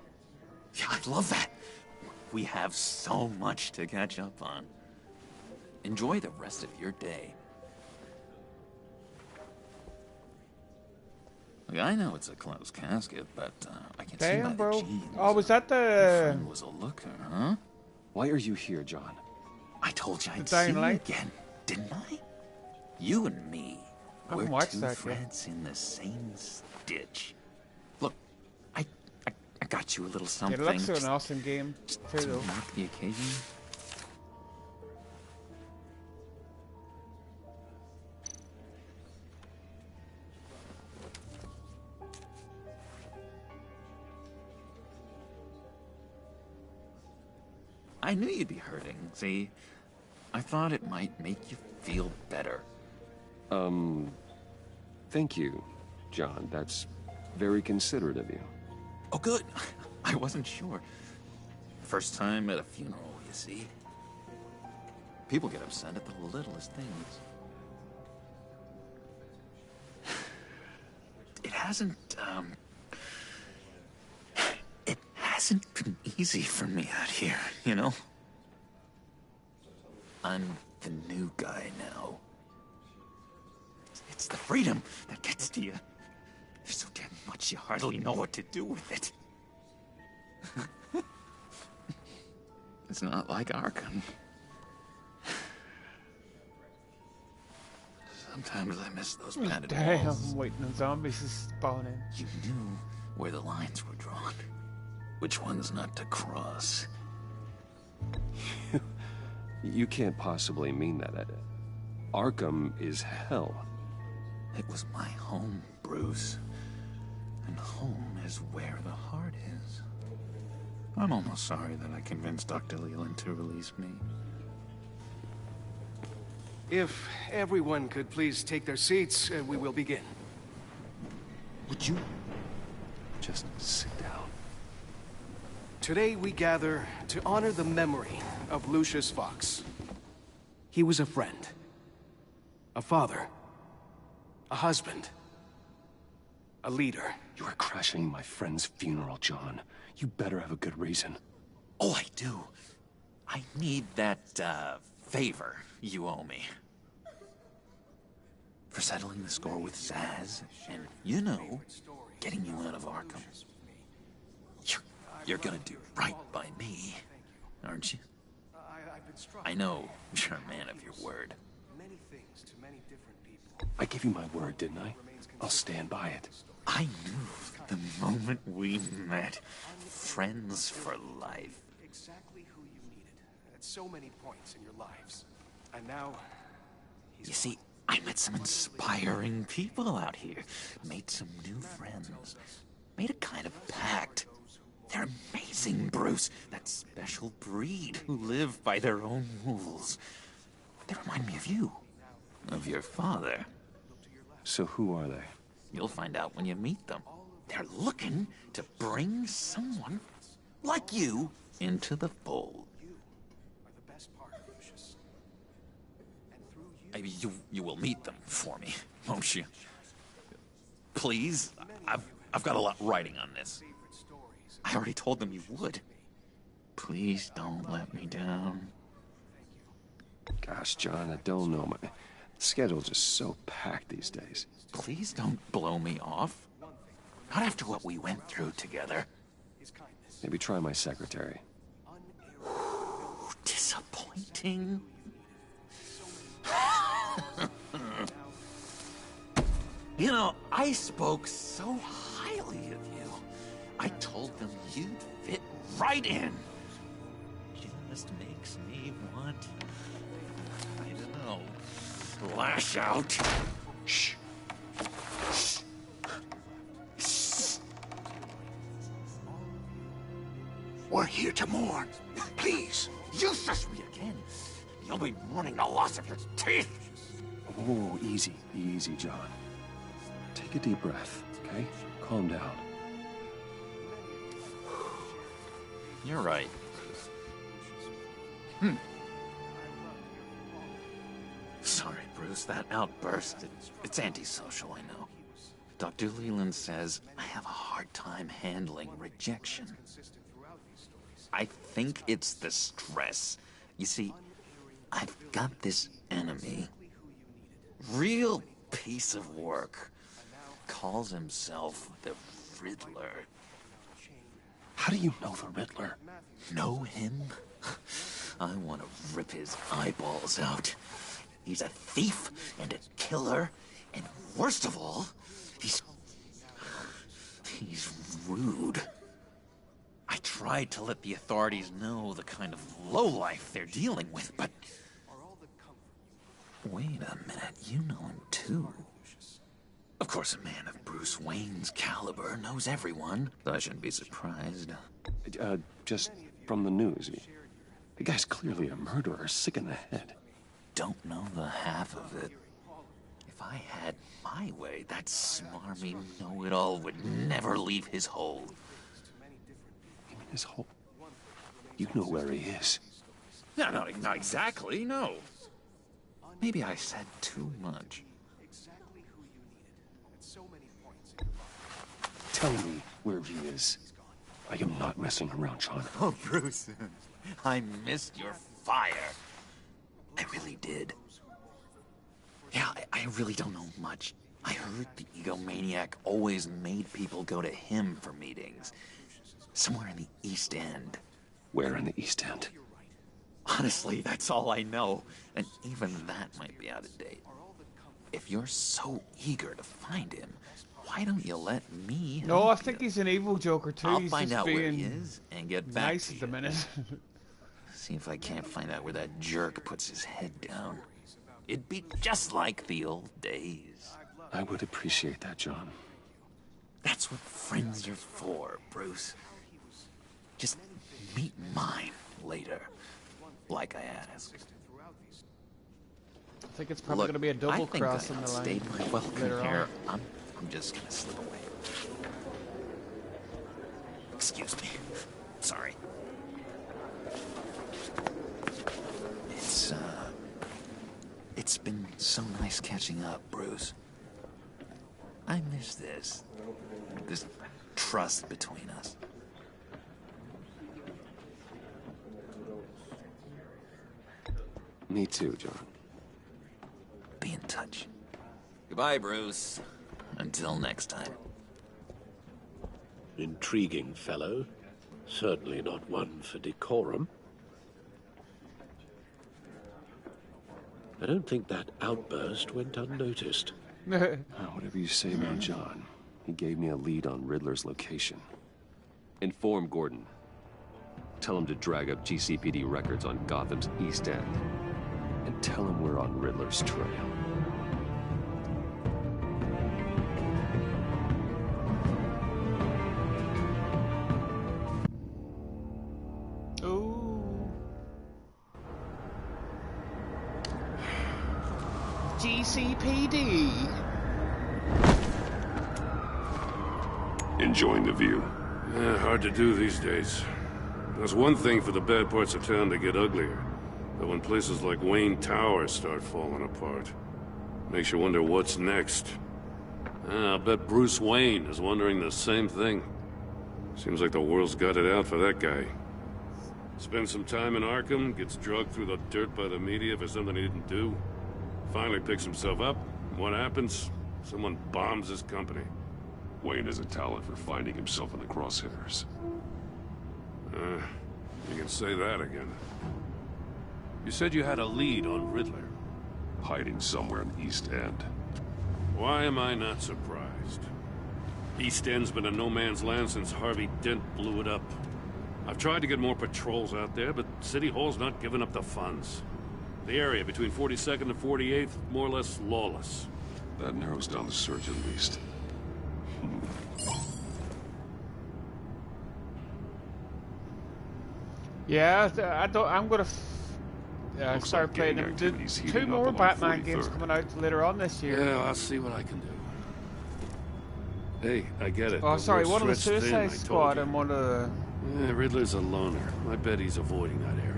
Yeah, I'd love that. We have so much to catch up on. Enjoy the rest of your day. Look, I know it's a closed casket, but I can see by Damn, the bro. jeans. Oh, was that Your the... friend was a looker, huh? Why are you here, John? I told you I'd The see Dying you Light? again, didn't I? You and me, I we're haven't watched two that yet. threads in the same stitch. Look, I got you a little something. It looks like just an awesome game, too, to though. mark the occasion. I knew you'd be hurting, see? I thought it might make you feel better. Thank you, John. That's very considerate of you. Oh, good. I wasn't sure. First time at a funeral, you see? People get upset at the littlest things. It hasn't been easy for me out here, you know? I'm the new guy now. It's the freedom that gets to you. There's so damn much but you hardly know what to do with it. It's not like Arkham. Sometimes I miss those padded walls. Damn, waiting on zombies is spawning. You knew where the lines were drawn. Which ones not to cross. You can't possibly mean that. Arkham is hell. It was my home, Bruce. And home is where the heart is. I'm almost sorry that I convinced Dr. Leland to release me. If everyone could please take their seats, we will begin. Would you just sit down? Today we gather to honor the memory of Lucius Fox. He was a friend, a father, a husband, a leader. You are crashing my friend's funeral, John. You better have a good reason. Oh, I do. I need that, favor you owe me. For settling the score with Zaz, and, you know, getting you out of Arkham. You're gonna do right by me, aren't you? I know you're a man of your word. I gave you my word, didn't I? I'll stand by it. I knew the moment we met. Friends for life. Exactly who you needed at so many points in your lives. And now... You see, I met some inspiring people out here. Made some new friends. Made a kind of pact. They're amazing, Bruce. That special breed who live by their own rules. They remind me of you. Of your father. So who are they? You'll find out when you meet them. They're looking to bring someone like you into the fold. You will meet them for me, won't you? Please? I've got a lot writing on this. I already told them you would. Please don't let me down. Gosh, John, I don't know. My schedule's just so packed these days. Please don't blow me off. Not after what we went through together. Maybe try my secretary. Disappointing. You know, I spoke so highly of you. I told them you'd fit right in. Just makes me want, I don't know, lash out. Shh. We're here to mourn. Please. You shush me again. You'll be mourning the loss of your teeth. Oh, easy, easy, John. Take a deep breath, okay? Calm down. You're right. Sorry, Bruce, that outburst, it's antisocial, I know. Dr. Leland says I have a hard time handling rejection. I think it's the stress. You see, I've got this enemy. Real piece of work. Calls himself the Riddler. How do you know the Riddler? Know him? I want to rip his eyeballs out. He's a thief and a killer, and worst of all, he's rude. I tried to let the authorities know the kind of lowlife they're dealing with, but... Wait a minute, you know him too. Of course, a man of Bruce Wayne's caliber knows everyone, so I shouldn't be surprised. Just from the news. The guy's clearly a murderer, sick in the head. Don't know the half of it. If I had my way, that smarmy know-it-all would never leave his hole. You mean his hole? You know where he is. No, not exactly, no. Maybe I said too much. Tell me where he is. I am not messing around, John. Oh, Bruce, I missed your fire. I really did. Yeah, I really don't know much. I heard the egomaniac always made people go to him for meetings. Somewhere in the East End. Where in the East End? Honestly, that's all I know. And even that might be out of date. If you're so eager to find him, why don't you let me No, help I think he's an evil Joker too. I'll He's find just out where he being is and get back nice to at the minute. See if I can't find out where that jerk puts his head down. It'd be just like the old days. I would appreciate that, John. That's what friends are for, Bruce. Just meet mine later, like I asked. I think it's probably going to be a double cross in the line. Stayed my welcome later here. on. I'm just gonna slip away. Excuse me. Sorry. It's been so nice catching up, Bruce. I miss this trust between us. Me too, John. Be in touch. Goodbye, Bruce. Until next time. Intriguing fellow. Certainly not one for decorum. I don't think that outburst went unnoticed. Whatever you say about John, he gave me a lead on Riddler's location. Inform Gordon. Tell him to drag up GCPD records on Gotham's East End. And tell him we're on Riddler's trail. GCPD. Enjoying the view. Yeah, hard to do these days. There's one thing for the bad parts of town to get uglier. But when places like Wayne Tower start falling apart, makes you wonder what's next. I'll bet Bruce Wayne is wondering the same thing. Seems like the world's got it out for that guy. Spends some time in Arkham, gets drugged through the dirt by the media for something he didn't do. Finally picks himself up. What happens? Someone bombs his company. Wayne has a talent for finding himself in the crosshairs. You can say that again. You said you had a lead on Riddler. Hiding somewhere in the East End. Why am I not surprised? East End's been a no-man's land since Harvey Dent blew it up. I've tried to get more patrols out there, but City Hall's not giving up the funds. The area between 42nd and 48th, more or less lawless. That narrows down the search at least. Yeah, I'm gonna start playing them. Two more Batman games coming out later on this year. Yeah, I'll see what I can do. Hey, I get it. Oh, sorry, one of the Stretched thin, Suicide I Squad told you. and one of the... Yeah, Riddler's a loner. I bet he's avoiding that area.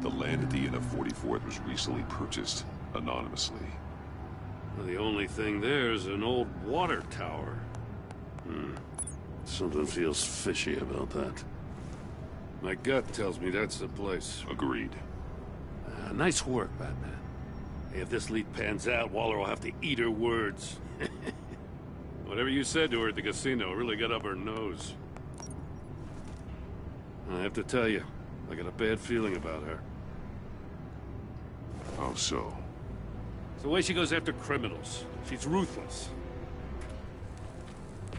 The land at the end of 44th was recently purchased anonymously. Well, the only thing there is an old water tower. Something feels fishy about that. My gut tells me that's the place. Agreed. Nice work, Batman. Hey, if this lead pans out, Waller will have to eat her words. Whatever you said to her at the casino really got up her nose. I have to tell you, I got a bad feeling about her. How so? It's the way she goes after criminals. She's ruthless.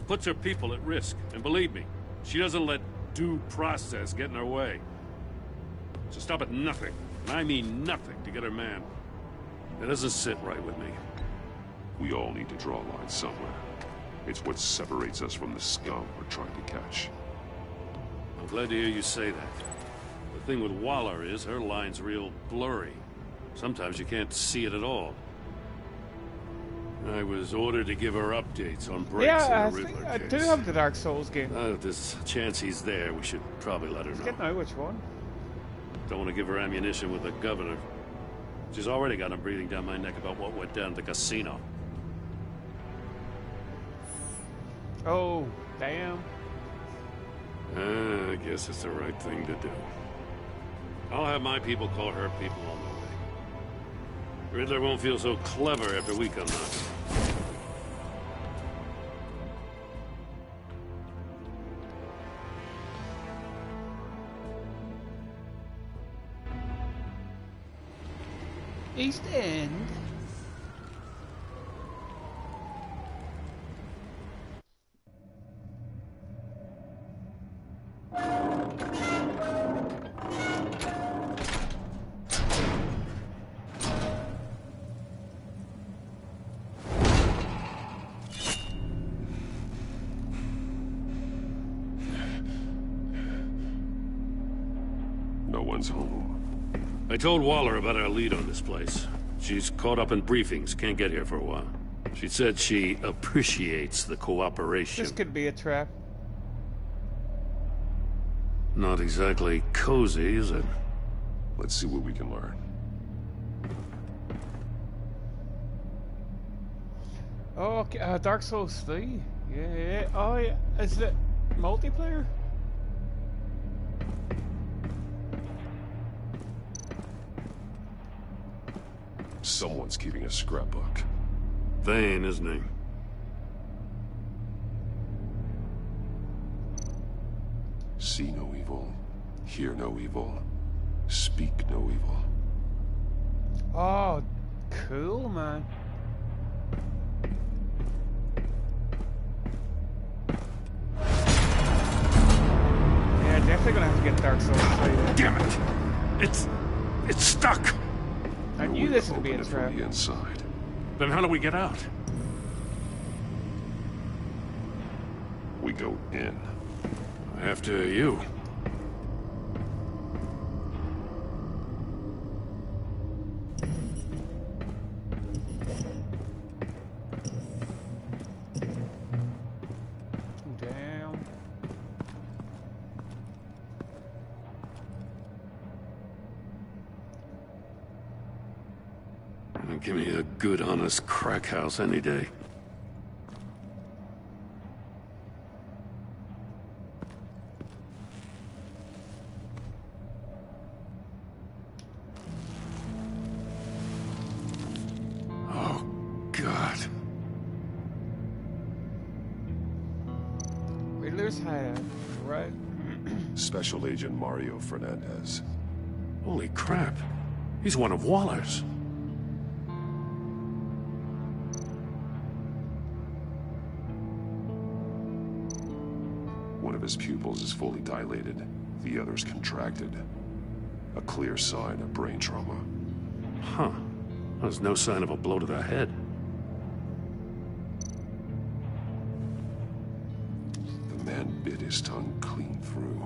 Puts her people at risk. And believe me, she doesn't let due process get in her way. She'll stop at nothing, and I mean nothing, to get her man. It doesn't sit right with me. We all need to draw a line somewhere. It's what separates us from the scum we're trying to catch. I'm glad to hear you say that. The thing with Waller is her line's real blurry. Sometimes you can't see it at all. I was ordered to give her updates on breaks Yeah, in the Riddler I case. do have the Dark Souls game. If there's a chance he's there, we should probably let her know. Get know which one. Don't want to give her ammunition with the governor. She's already got him breathing down my neck about what went down at the casino. Oh, damn. I guess it's the right thing to do. I'll have my people call her people on the way. Riddler won't feel so clever after we come knocking. East End. No one's home. I told Waller about our lead on this place. She's caught up in briefings, can't get here for a while. She said she appreciates the cooperation. This could be a trap. Not exactly cozy, is it? Let's see what we can learn. Oh, okay. Dark Souls 3. Yeah. Oh, yeah. Is it multiplayer? Someone's keeping a scrapbook. Vane, isn't he? See no evil, hear no evil, speak no evil. Oh, cool, man. Yeah, definitely gonna have to get Dark Souls 3 then. Damn it! It's stuck! I knew this would be a trap. From the inside. Then how do we get out? We go in. After you. Down. Give me a good, honest crack house any day. Oh, God. Riddler's hideout, right? Special Agent Mario Fernandez. Holy crap. He's one of Waller's. One of his pupils is fully dilated. The other's contracted. A clear sign of brain trauma. Huh. There's no sign of a blow to the head. The man bit his tongue clean through.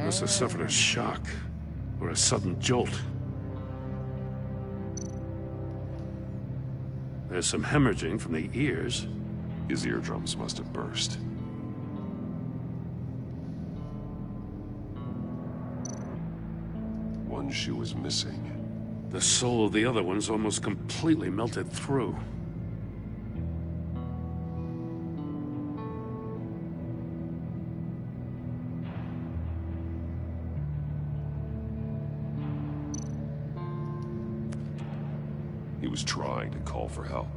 Must have suffered a shock. Or a sudden jolt. There's some hemorrhaging from the ears. His eardrums must have burst. One shoe is missing. The sole of the other one's almost completely melted through. He was trying to call for help.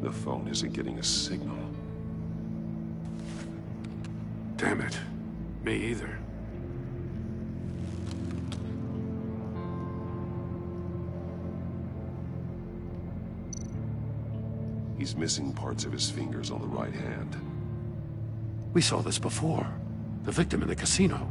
The phone isn't getting a signal. Damn it. Me either. He's missing parts of his fingers on the right hand. We saw this before. The victim in the casino.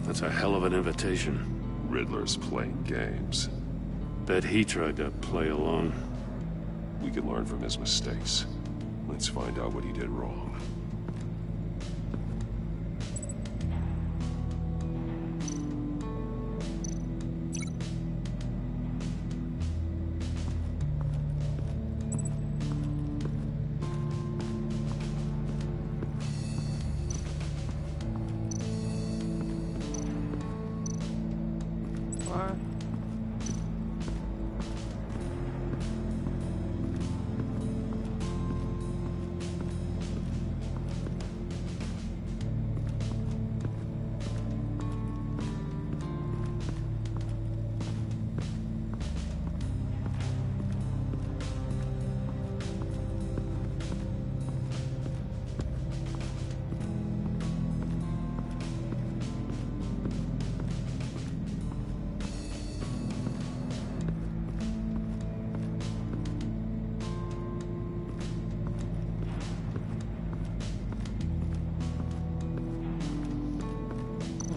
That's a hell of an invitation. Riddler's playing games. Bet he tried to play along. We can learn from his mistakes. Let's find out what he did wrong.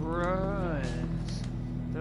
runs. Oh.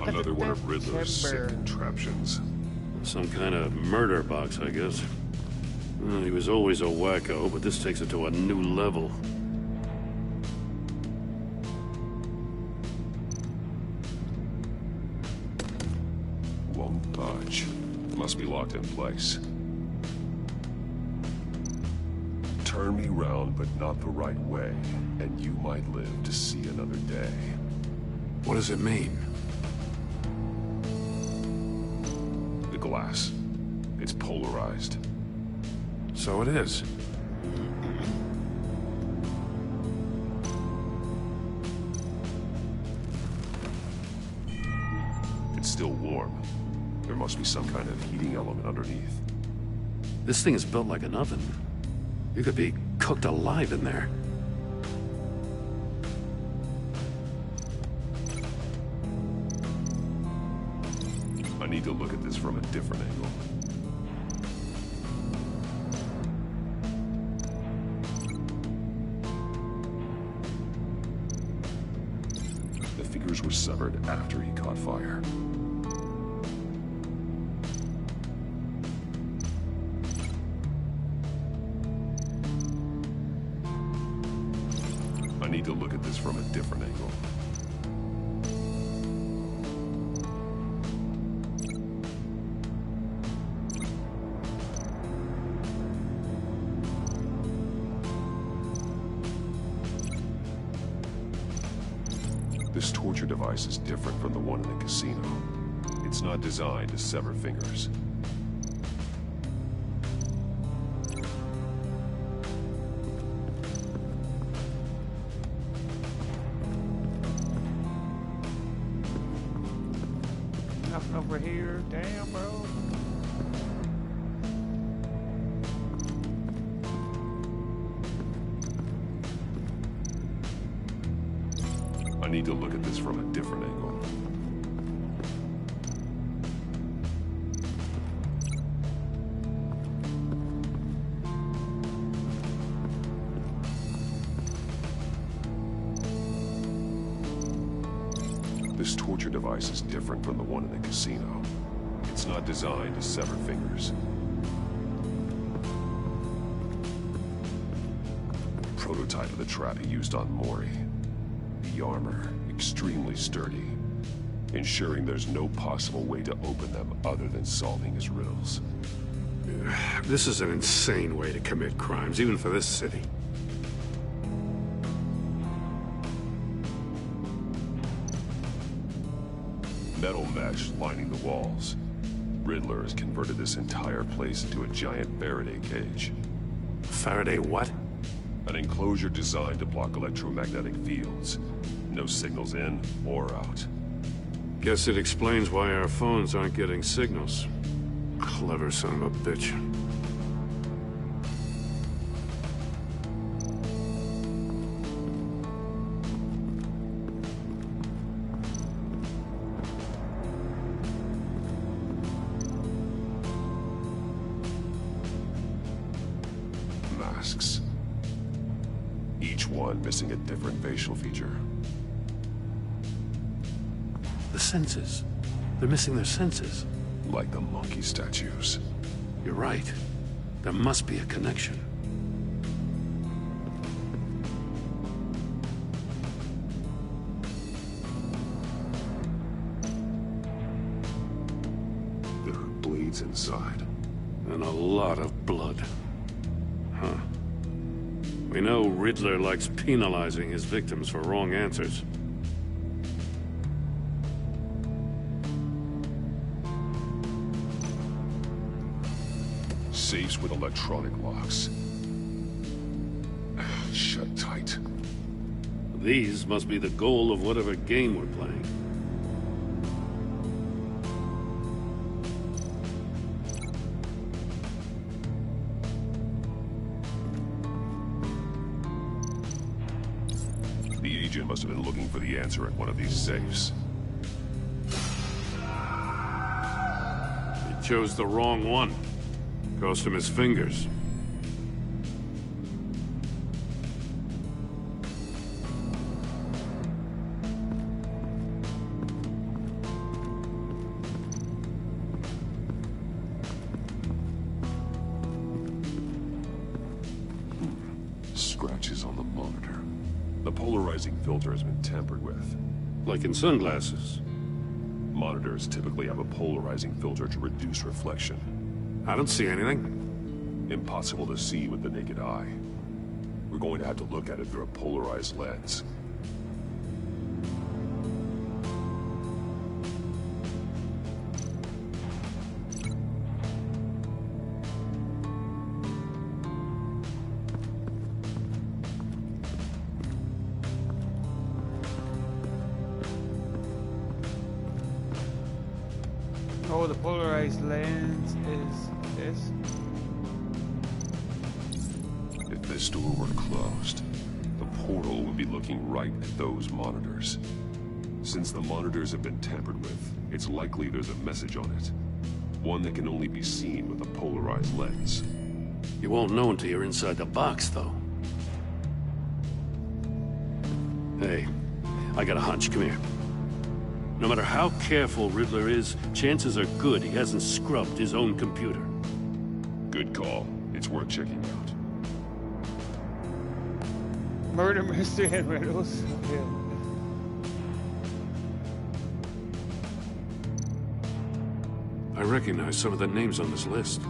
Another one of Riddler's sick contraptions. Some kind of murder box, I guess. Well, he was always a wacko, but this takes it to a new level. Won't budge. Must be locked in place. Turn me round, but not the right way, and you might live to see another day. What does it mean? The glass. It's polarized. So it is. It's still warm. There must be some kind of heating element underneath. This thing is built like an oven. You could be cooked alive in there. I need to look at this from a different angle. The fingers were severed after he caught fire. I need to look at this from a different angle. This torture device is different from the one in the casino. It's not designed to sever fingers. Nothing over here. Damn, bro. I need to look at this from a different angle. This torture device is different from the one in the casino. It's not designed to sever fingers. Prototype of the trap he used on Mori. The armor, extremely sturdy, ensuring there's no possible way to open them other than solving his riddles. This is an insane way to commit crimes, even for this city. Metal mesh lining the walls. Riddler has converted this entire place into a giant Faraday cage. Faraday what? An enclosure designed to block electromagnetic fields. No signals in or out. Guess it explains why our phones aren't getting signals. Clever son of a bitch. Masks. Each one missing a different facial feature. The senses. They're missing their senses. Like the monkey statues. You're right. There must be a connection. There are bleeds inside. And a lot of blood. Huh. We know Riddler likes penalizing his victims for wrong answers. Safes with electronic locks. Shut tight. These must be the goal of whatever game we're playing. The agent must have been looking for the answer at one of these safes. He chose the wrong one. Cost him his fingers. Scratches on the monitor. The polarizing filter has been tampered with. Like in sunglasses. Monitors typically have a polarizing filter to reduce reflection. I don't see anything. Impossible to see with the naked eye. We're going to have to look at it through a polarized lens. Oh, the polarized lens is this. If this door were closed, the portal would be looking right at those monitors. Since the monitors have been tampered with, it's likely there's a message on it. One that can only be seen with a polarized lens. You won't know until you're inside the box, though. Hey, I got a hunch. Come here. No matter how careful Riddler is, chances are good he hasn't scrubbed his own computer. Good call. It's worth checking out. Murder mystery and riddles. Yeah. I recognize some of the names on this list.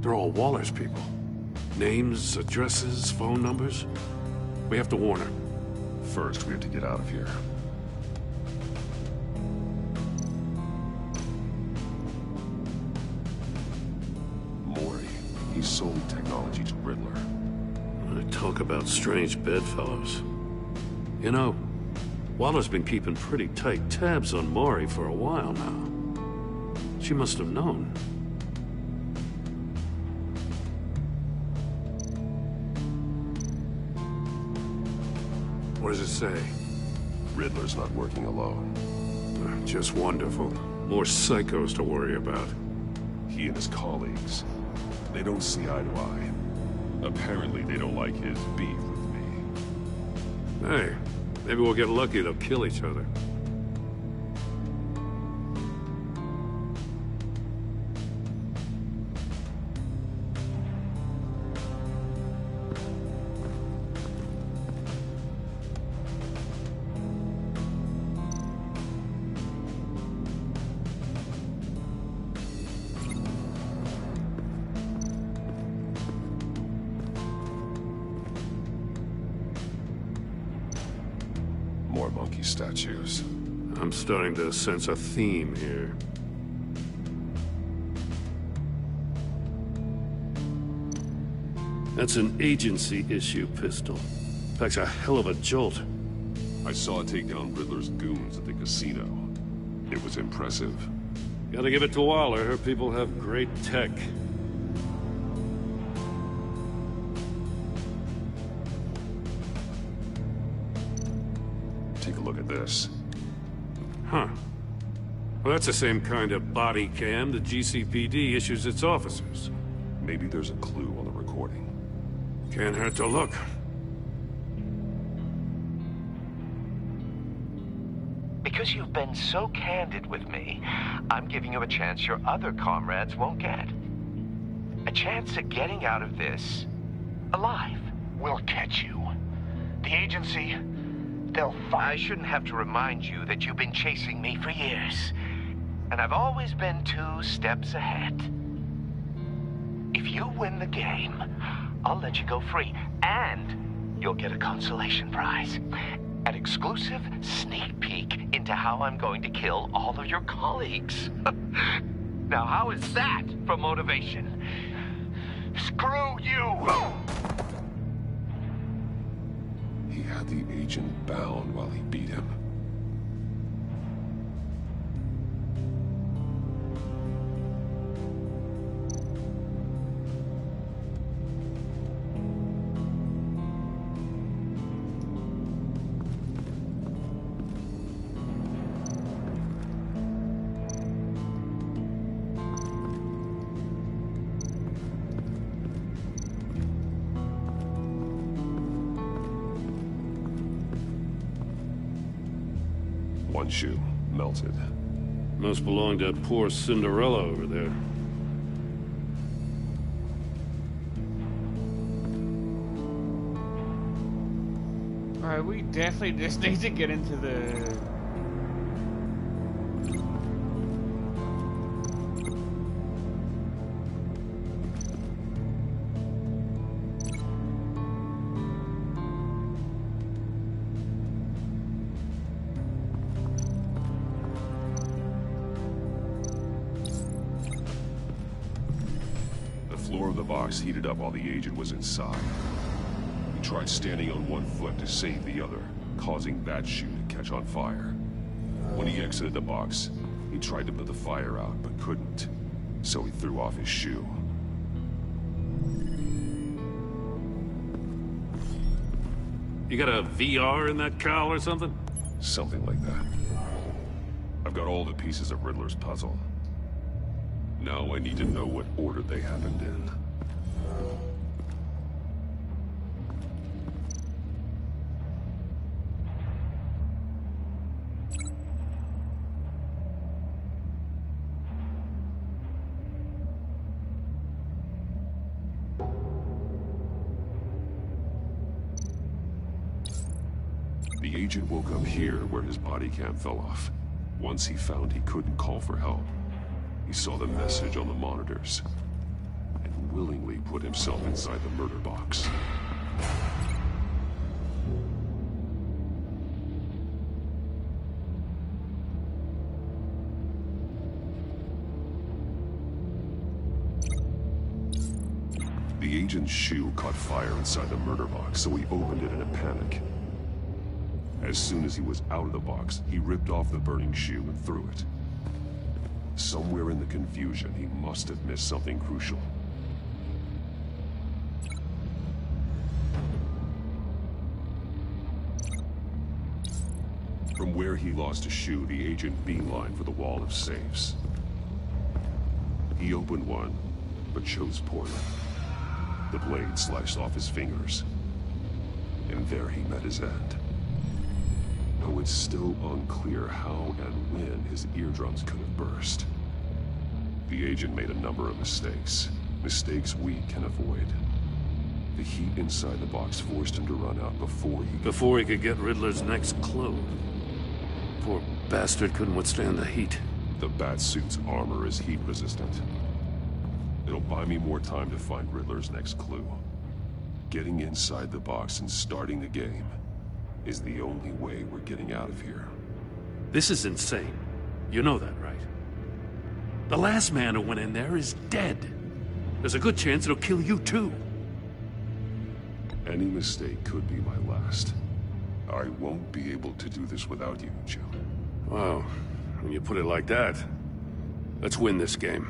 They're all Waller's people. Names, addresses, phone numbers. We have to warn her. First, we have to get out of here. He sold technology to Riddler. Talk about strange bedfellows. You know, Waller's been keeping pretty tight tabs on Maury for a while now. She must have known. What does it say? Riddler's not working alone. Just wonderful. More psychos to worry about. He and his colleagues. They don't see eye to eye. Apparently, they don't like his beef with me. Hey, maybe we'll get lucky they'll kill each other. More monkey statues. I'm starting to sense a theme here. That's an agency-issue pistol. Packs a hell of a jolt. I saw it take down Riddler's goons at the casino. It was impressive. Gotta give it to Waller. Her people have great tech. Take a look at this. Huh. Well, that's the same kind of body cam the GCPD issues its officers. Maybe there's a clue on the recording. Can't hurt to look. Because you've been so candid with me, I'm giving you a chance your other comrades won't get. A chance at getting out of this alive. We'll catch you. The agency, they'll find... I shouldn't have to remind you that you've been chasing me for years. And I've always been 2 steps ahead. If you win the game, I'll let you go free. And you'll get a consolation prize. An exclusive sneak peek into how I'm going to kill all of your colleagues. Now, how is that for motivation? Screw you! He had the agent bound while he beat him. One shoe, melted. Must belong to that poor Cinderella over there. Alright, we definitely just need to get into the... The floor of the box heated up while the agent was inside. He tried standing on one foot to save the other, causing that shoe to catch on fire. When he exited the box, he tried to put the fire out, but couldn't. So he threw off his shoe. You got a VR in that cowl or something? Something like that. I've got all the pieces of Riddler's puzzle. Now I need to know what order they happened in. The agent woke up here where his body cam fell off. Once he found he couldn't call for help, he saw the message on the monitors and willingly put himself inside the murder box. The agent's shoe caught fire inside the murder box, so he opened it in a panic. As soon as he was out of the box, he ripped off the burning shoe and threw it. Somewhere in the confusion, he must have missed something crucial. From where he lost a shoe, the agent beelined for the wall of safes. He opened one, but chose poorly. The blade sliced off his fingers, and there he met his end. Though it's still unclear how and when his eardrums could have burst. The agent made a number of mistakes. Mistakes we can avoid. The heat inside the box forced him to run out before he could get Riddler's next clue. Poor bastard couldn't withstand the heat. The Batsuit's armor is heat resistant. It'll buy me more time to find Riddler's next clue. Getting inside the box and starting the game is the only way we're getting out of here. This is insane. You know that, right? The last man who went in there is dead. There's a good chance it'll kill you too. Any mistake could be my last. I won't be able to do this without you, Jim. Wow, when you put it like that, let's win this game.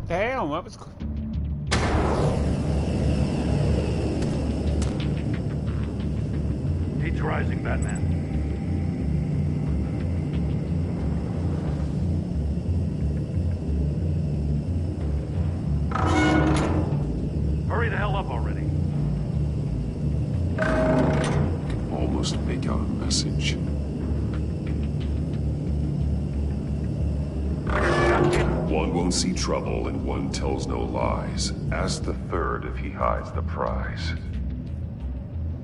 Damn, what was... Heat's rising, Batman. Hurry the hell up already. Can almost make out a message. One won't see trouble and one tells no lies. Ask the third if he hides the prize.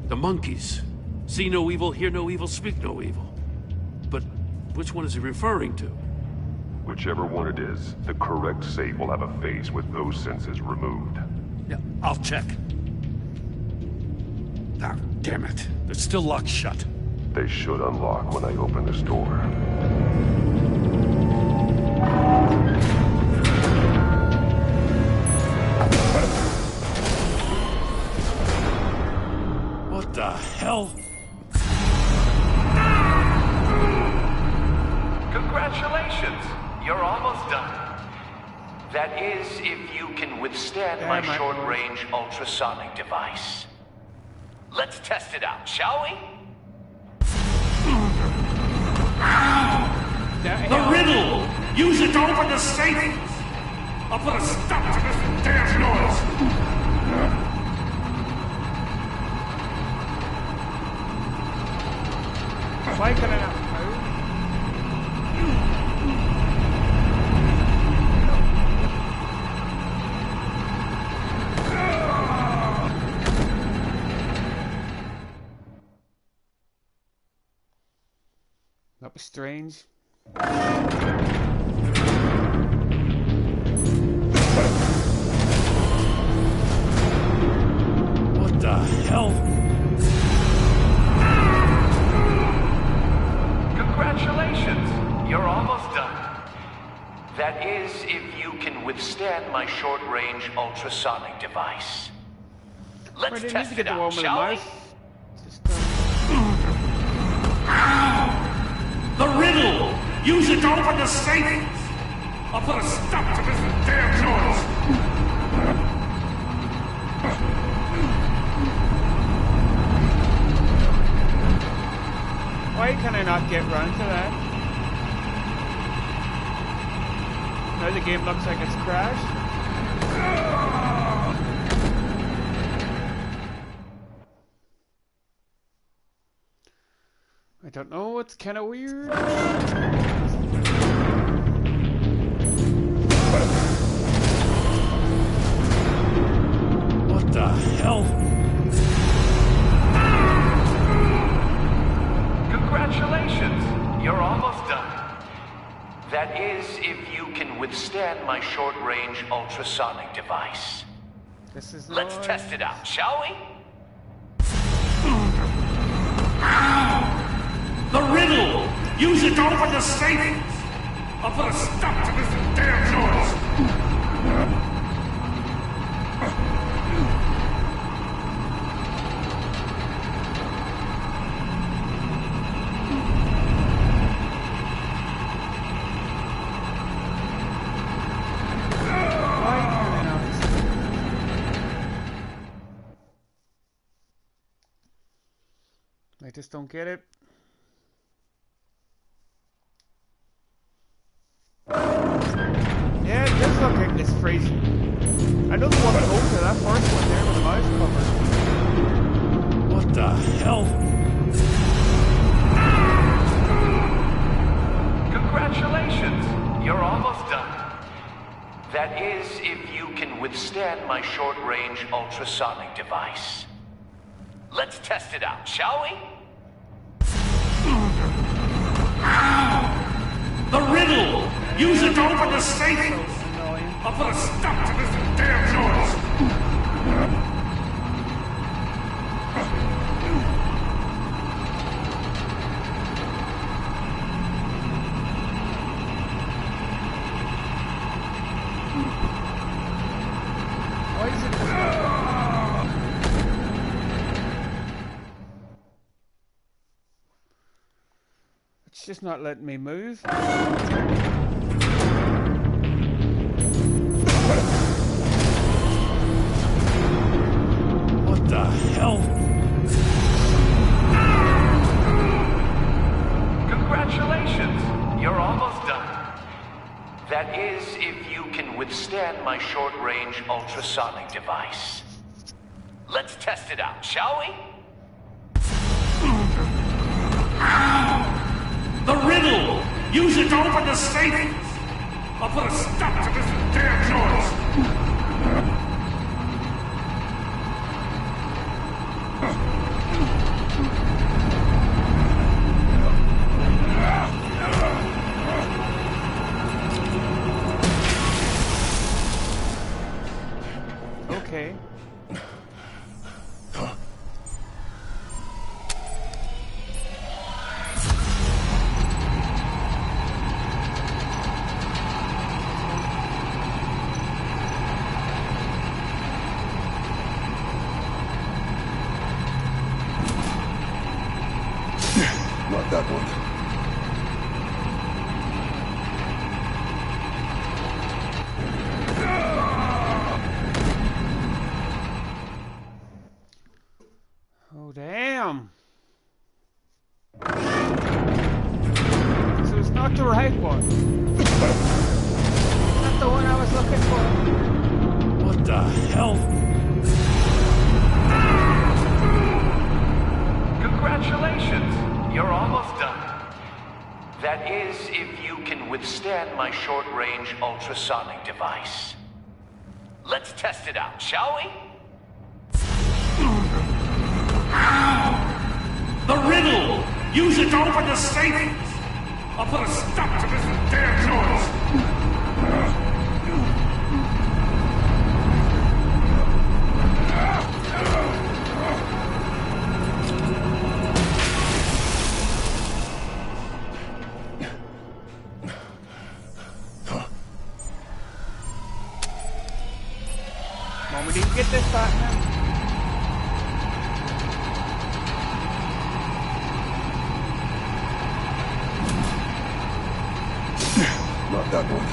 The monkeys. See no evil, hear no evil, speak no evil. But which one is he referring to? Whichever one it is, the correct safe will have a face with those senses removed. Yeah, I'll check. Ah, damn it. They're still locked shut. They should unlock when I open this door. What the hell? Congratulations! You're almost done. That is, if you can withstand my short-range ultrasonic device. Let's test it out, shall we? The riddle! Use it to open the safe! I'll put a stop to this damn noise! Why can I not That was strange. What the hell? Congratulations! You're almost done. That is, if you can withstand my short-range ultrasonic device. Let's test it out, shall we? The riddle! Use it to open the safe! I'll put a stop to this damn noise! Why can I not get round to that? Now the game looks like it's crashed. I don't know, it's kind of weird. What the hell? Congratulations! You're almost done. That is, if you can withstand my short-range ultrasonic device. This is Let's test it out, shall we? The riddle! Use it to open the safe! I'll put a stop to this damn noise! I just don't get it. Yeah, it does look like it's freezing. I know the one that goes to that first one there with the mouse cover. What the hell? Congratulations! You're almost done. That is, if you can withstand my short-range ultrasonic device. Let's test it out, shall we? The riddle! Use it to open the safe! I'll put a stop to this damn noise! Why is it It's just not letting me move. What the hell? Congratulations! You're almost done. That is, if you can withstand my short-range ultrasonic device. Let's test it out, shall we? The riddle! Use it to open the safe! I'll put a stop to this damn noise! Okay. the right one? Is that the one I was looking for? What the hell? Congratulations! You're almost done. That is, if you can withstand my short-range ultrasonic device. Let's test it out, shall we? The riddle! Use it to open the safe! I'll put a stop to this damn noise! Mom, we didn't get this back now. Not that one.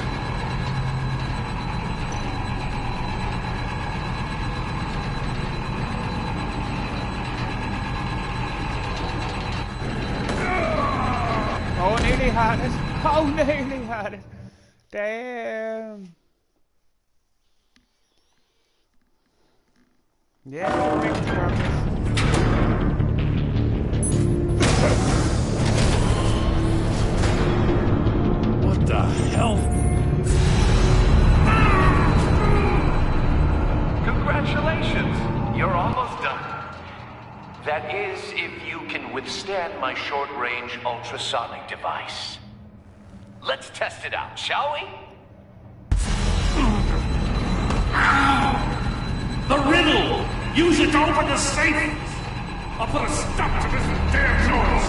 Oh, nearly had it. Oh, nearly had it. Damn. Yeah, we're making progress. What the hell? Congratulations! You're almost done. That is, if you can withstand my short-range ultrasonic device. Let's test it out, shall we? The riddle! Use it to open the safe! I'll put a stop to this damn noise!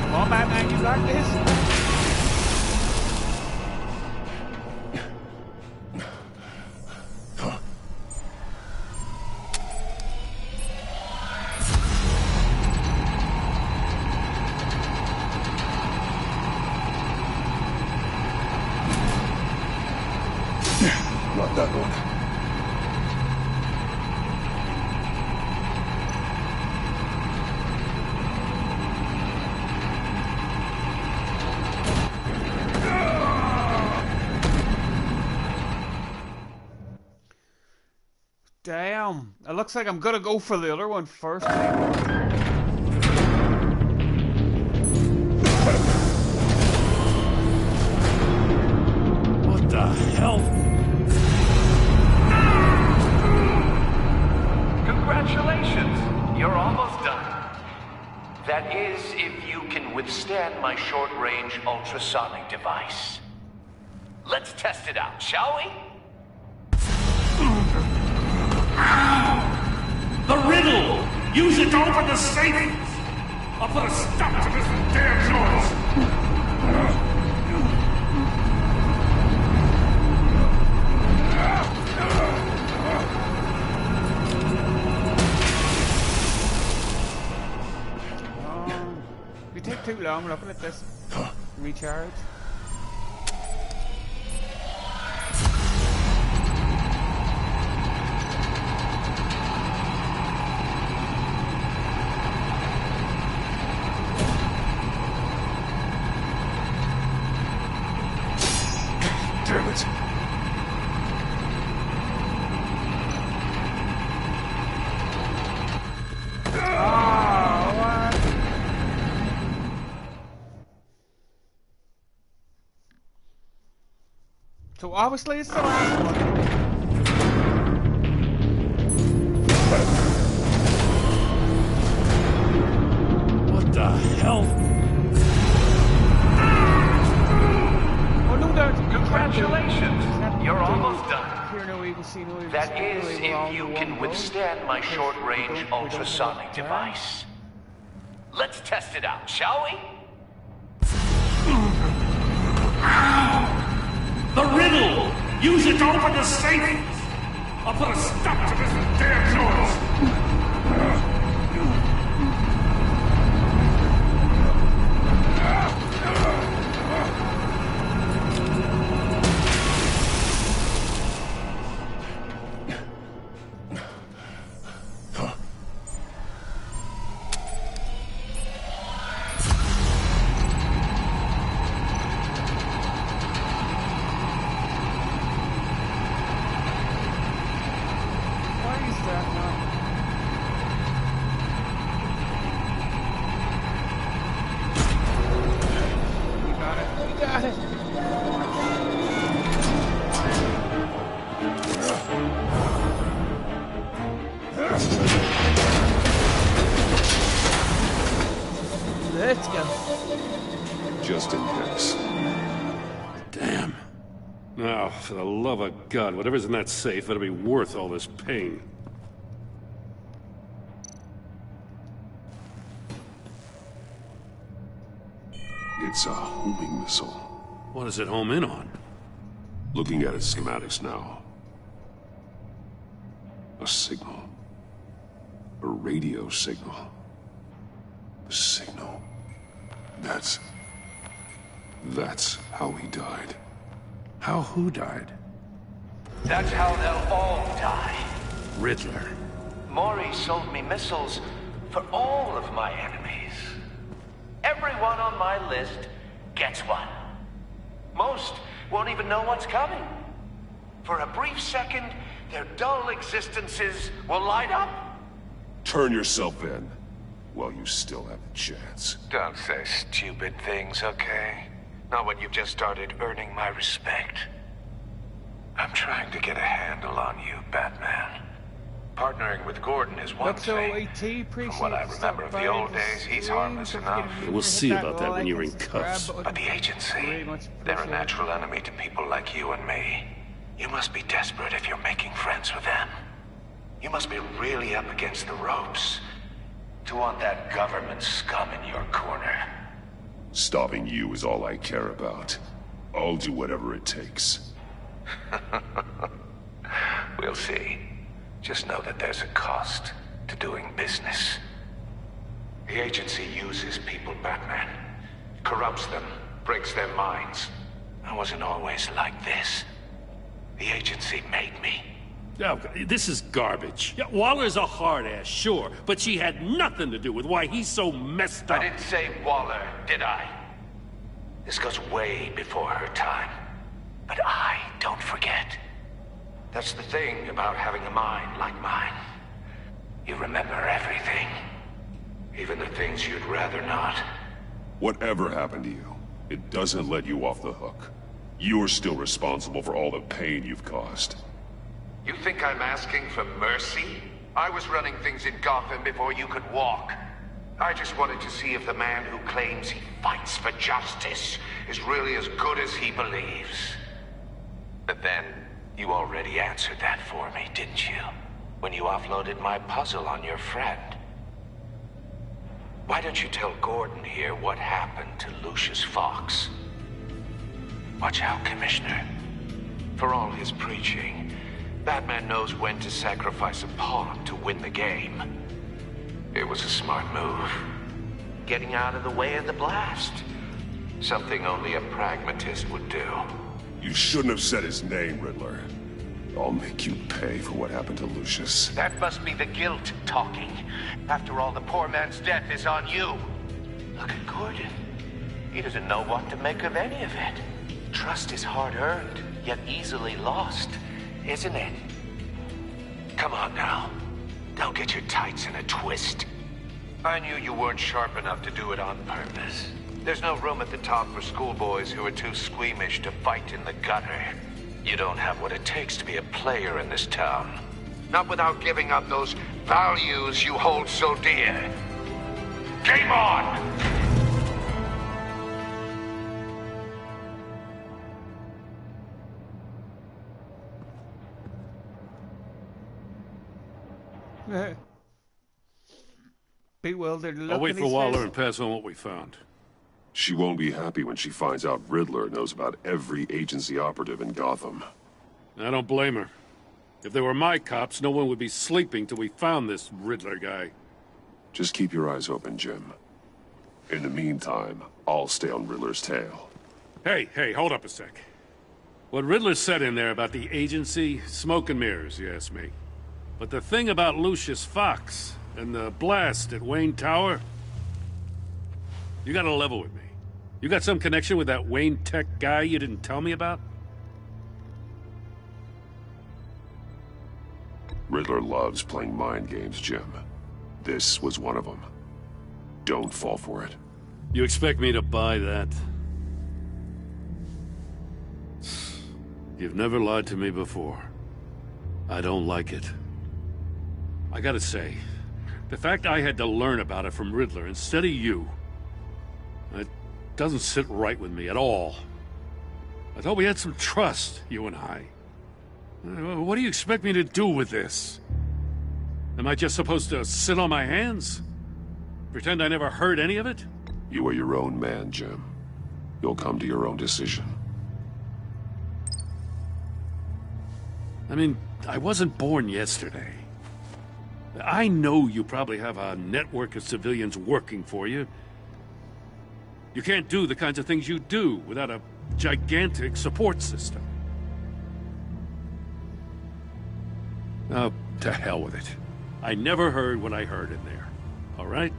Come on, Batman, you got this. Not that one. Damn. It looks like I'm gonna go for the other one first. What the hell? Congratulations! You're almost done. That is, if you can withstand my short-range ultrasonic device. Let's test it out, shall we? The riddle! Use it to open the safe! I'll put a stop to this damn noise! You take too long looking at this. Recharge. Damn it. So obviously it's the last one. What the hell? Oh no, don't. Congratulations! You're almost done. Hear no evil, see no evil. That is, if you can withstand my short-range ultrasonic device. Let's test it out, shall we? The riddle! Use it to open the safe! I'll put a stop to this damn noise! We got it. Let's go. Just in case. Damn. Now, for the love of God, whatever's in that safe better be worth all this pain. It's a homing missile. What does it home in on? Looking at its schematics now. A signal. A radio signal. A signal. That's how he died. How who died? That's how they'll all die. Riddler. Maury sold me missiles for all of my enemies. Everyone on my list gets one. Most won't even know what's coming. For a brief second, their dull existences will light up. Turn yourself in while you still have the chance. Don't say stupid things, okay? Not when you've just started earning my respect. I'm trying to get a handle on you, Batman. Partnering with Gordon is one thing. From what I remember of the old days, he's harmless enough. We'll see about that when you're in cuffs. But the agency, they're a natural enemy to people like you and me. You must be desperate if you're making friends with them. You must be really up against the ropes to want that government scum in your corner. Stopping you is all I care about. I'll do whatever it takes. We'll see. Just know that there's a cost to doing business. The agency uses people, Batman. Corrupts them, breaks their minds. I wasn't always like this. The agency made me. Oh, this is garbage. Yeah, Waller's a hard-ass, sure, but she had nothing to do with why he's so messed up. I didn't say Waller, did I? This goes way before her time. But I don't forget. That's the thing about having a mind like mine. You remember everything. Even the things you'd rather not. Whatever happened to you, it doesn't let you off the hook. You're still responsible for all the pain you've caused. You think I'm asking for mercy? I was running things in Gotham before you could walk. I just wanted to see if the man who claims he fights for justice is really as good as he believes. But then, you already answered that for me, didn't you? When you offloaded my puzzle on your friend. Why don't you tell Gordon here what happened to Lucius Fox? Watch out, Commissioner. For all his preaching, Batman knows when to sacrifice a pawn to win the game. It was a smart move. Getting out of the way of the blast. Something only a pragmatist would do. You shouldn't have said his name, Riddler. I'll make you pay for what happened to Lucius. That must be the guilt talking. After all, the poor man's death is on you. Look at Gordon. He doesn't know what to make of any of it. Trust is hard-earned, yet easily lost, isn't it? Come on now. Don't get your tights in a twist. I knew you weren't sharp enough to do it on purpose. There's no room at the top for schoolboys who are too squeamish to fight in the gutter. You don't have what it takes to be a player in this town. Not without giving up those values you hold so dear. Game on! Bewildered look. I'll wait in for his Waller face. and pass on what we found. She won't be happy when she finds out Riddler knows about every agency operative in Gotham. I don't blame her. If they were my cops, no one would be sleeping till we found this Riddler guy. Just keep your eyes open, Jim. In the meantime, I'll stay on Riddler's tail. Hey, hold up a sec. What Riddler said in there about the agency, smoke and mirrors, you ask me. But the thing about Lucius Fox and the blast at Wayne Tower, you gotta level with me. You got some connection with that Wayne Tech guy you didn't tell me about? Riddler loves playing mind games, Jim. This was one of them. Don't fall for it. You expect me to buy that? You've never lied to me before. I don't like it. I gotta say, the fact I had to learn about it from Riddler instead of you, it doesn't sit right with me at all. I thought we had some trust, you and I. What do you expect me to do with this? Am I just supposed to sit on my hands? Pretend I never heard any of it? You are your own man, Jim. You'll come to your own decision. I mean, I wasn't born yesterday. I know you probably have a network of civilians working for you. You can't do the kinds of things you do without a gigantic support system. Oh, to hell with it. I never heard what I heard in there. All right?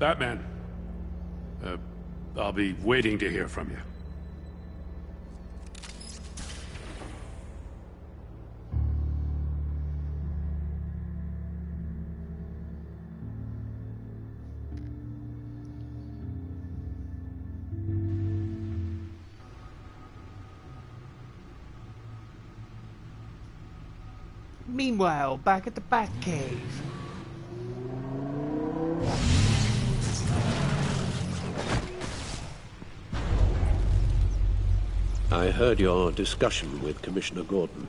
Batman. I'll be waiting to hear from you. Meanwhile, back at the Batcave. I heard your discussion with Commissioner Gordon.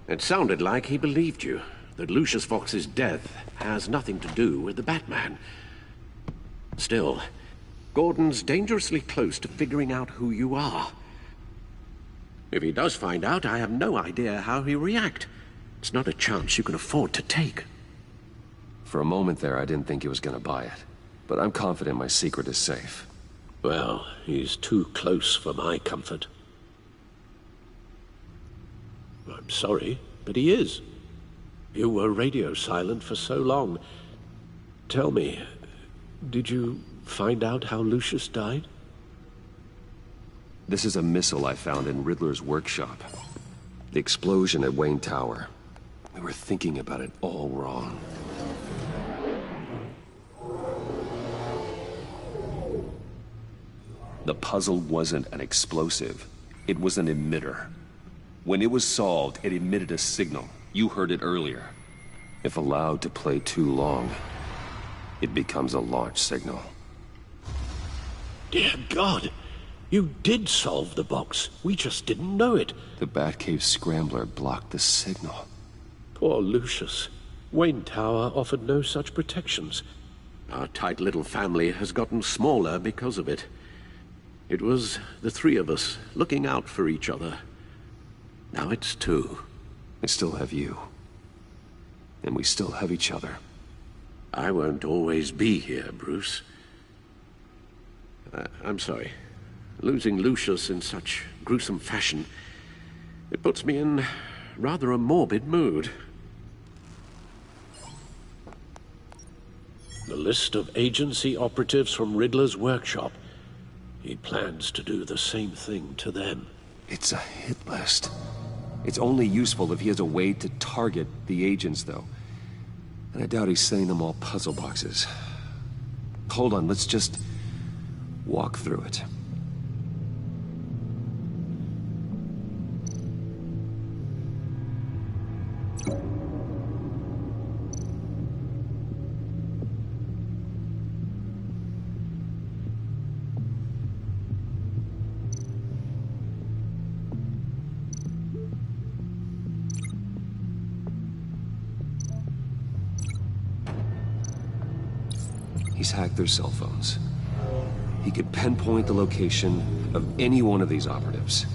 It sounded like he believed you, that Lucius Fox's death has nothing to do with the Batman. Still, Gordon's dangerously close to figuring out who you are. If he does find out, I have no idea how he'll react. It's not a chance you can afford to take. For a moment there, I didn't think he was gonna buy it. But I'm confident my secret is safe. Well, he's too close for my comfort. I'm sorry, but he is. You were radio silent for so long. Tell me, did you find out how Lucius died? This is a missile I found in Riddler's workshop. The explosion at Wayne Tower. We were thinking about it all wrong. The puzzle wasn't an explosive. It was an emitter. When it was solved, it emitted a signal. You heard it earlier. If allowed to play too long, it becomes a launch signal. Dear God! You did solve the box. We just didn't know it. The Batcave scrambler blocked the signal. Poor Lucius. Wayne Tower offered no such protections. Our tight little family has gotten smaller because of it. It was the three of us looking out for each other. Now it's two. I still have you. And we still have each other. I won't always be here, Bruce. I'm sorry. Losing Lucius in such gruesome fashion, it puts me in rather a morbid mood. The list of agency operatives from Riddler's workshop. He plans to do the same thing to them. It's a hit list. It's only useful if he has a way to target the agents, though. And I doubt he's sending them all puzzle boxes. Hold on, let's just walk through it. He's hacked their cell phones. He could pinpoint the location of any one of these operatives.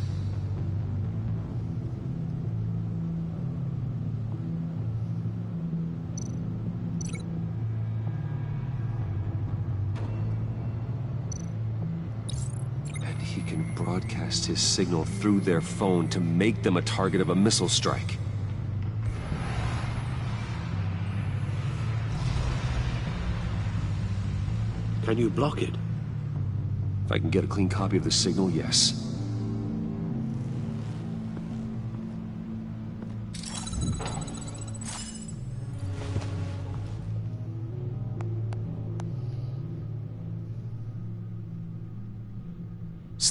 And he can broadcast his signal through their phone to make them a target of a missile strike. Can you block it? If I can get a clean copy of the signal, yes.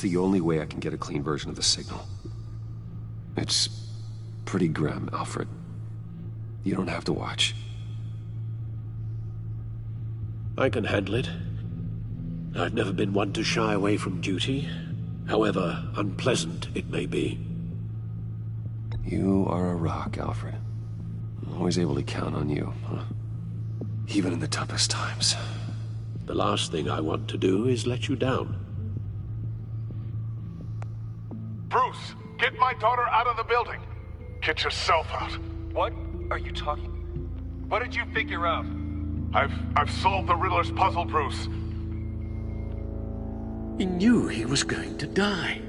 the only way I can get a clean version of the signal. It's pretty grim, Alfred. You don't have to watch. I can handle it. I've never been one to shy away from duty, however unpleasant it may be. You are a rock, Alfred. I'm always able to count on you, huh? Even in the toughest times. The last thing I want to do is let you down. Bruce, get my daughter out of the building. Get yourself out. What are you talking? What did you figure out? I've solved the Riddler's puzzle, Bruce. He knew he was going to die.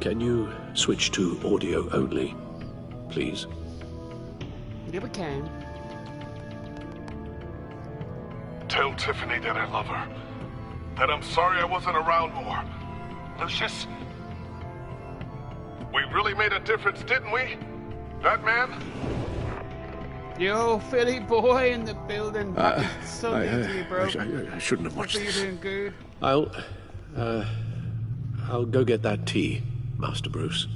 Can you switch to audio only, please? Yeah, we can. Tell Tiffany that I love her. That I'm sorry I wasn't around more. Lucius, we really made a difference, didn't we? That man? Yo, Philly boy in the building. So good to you, bro. I shouldn't have watched Hopefully this. you're doing good. I'll go get that tea, Master Bruce.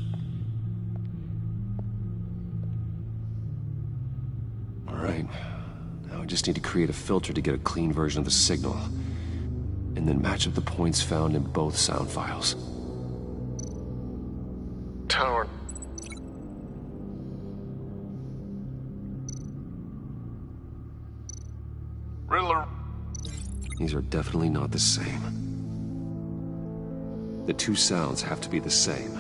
All right. Now I just need to create a filter to get a clean version of the signal. And then match up the points found in both sound files. Tower. Riddler. These are definitely not the same. The two sounds have to be the same.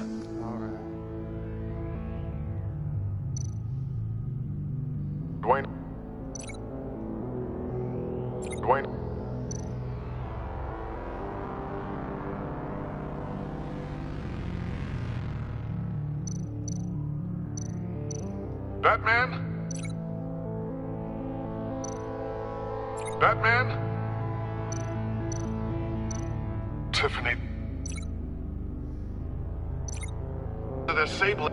Dwayne. Batman? Batman? Tiffany. The Sable.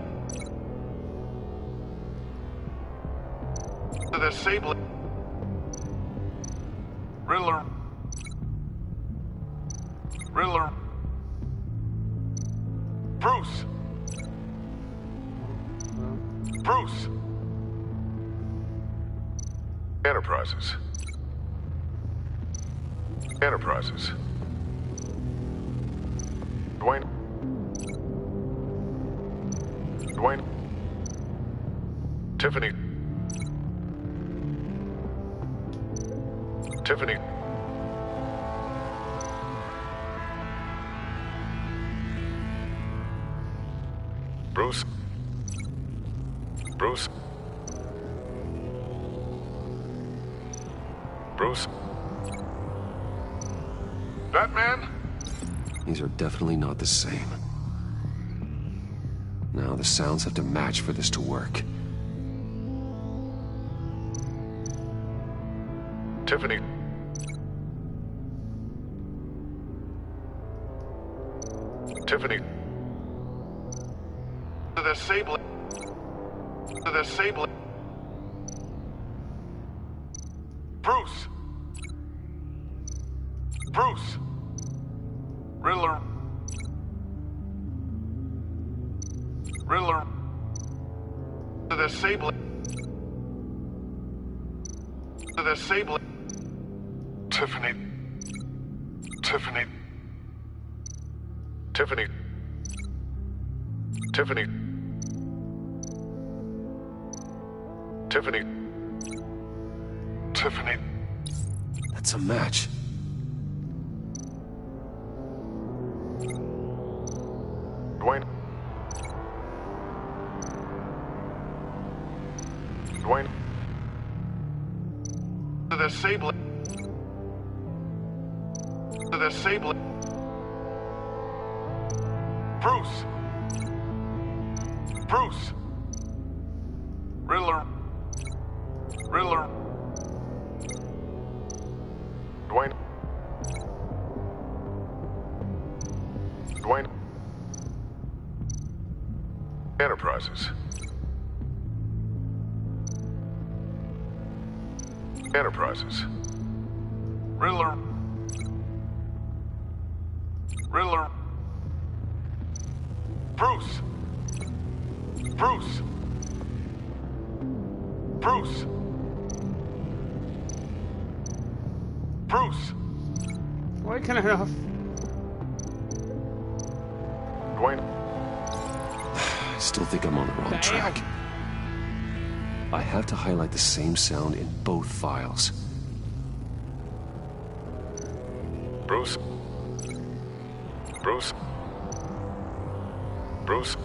The Sable. Riddler. Riddler. Bruce. Bruce. Enterprises. Enterprises. Dwayne. Dwayne. Tiffany. Tiffany. Bruce. Bruce. Bruce. Batman? These are definitely not the same. Now the sounds have to match for this to work. Tiffany. Tiffany. The Sable. The Sable. Bruce. Bruce. Riddler. Riddler. The Sable. The Sable. Tiffany. Tiffany. Tiffany. Tiffany. Tiffany. Tiffany. That's a match. Dwayne. Dwayne. The Sable. The Sable. Bruce. Bruce. Riddler. Riddler. Dwayne. Dwayne. Enterprises. Enterprises. Riddler. Riddler. Bruce. Bruce. Bruce. Bruce. Why can I not? Dwayne. I still think I'm on the wrong track. I have to highlight the same sound in both files. Bruce. Bruce. Bruce.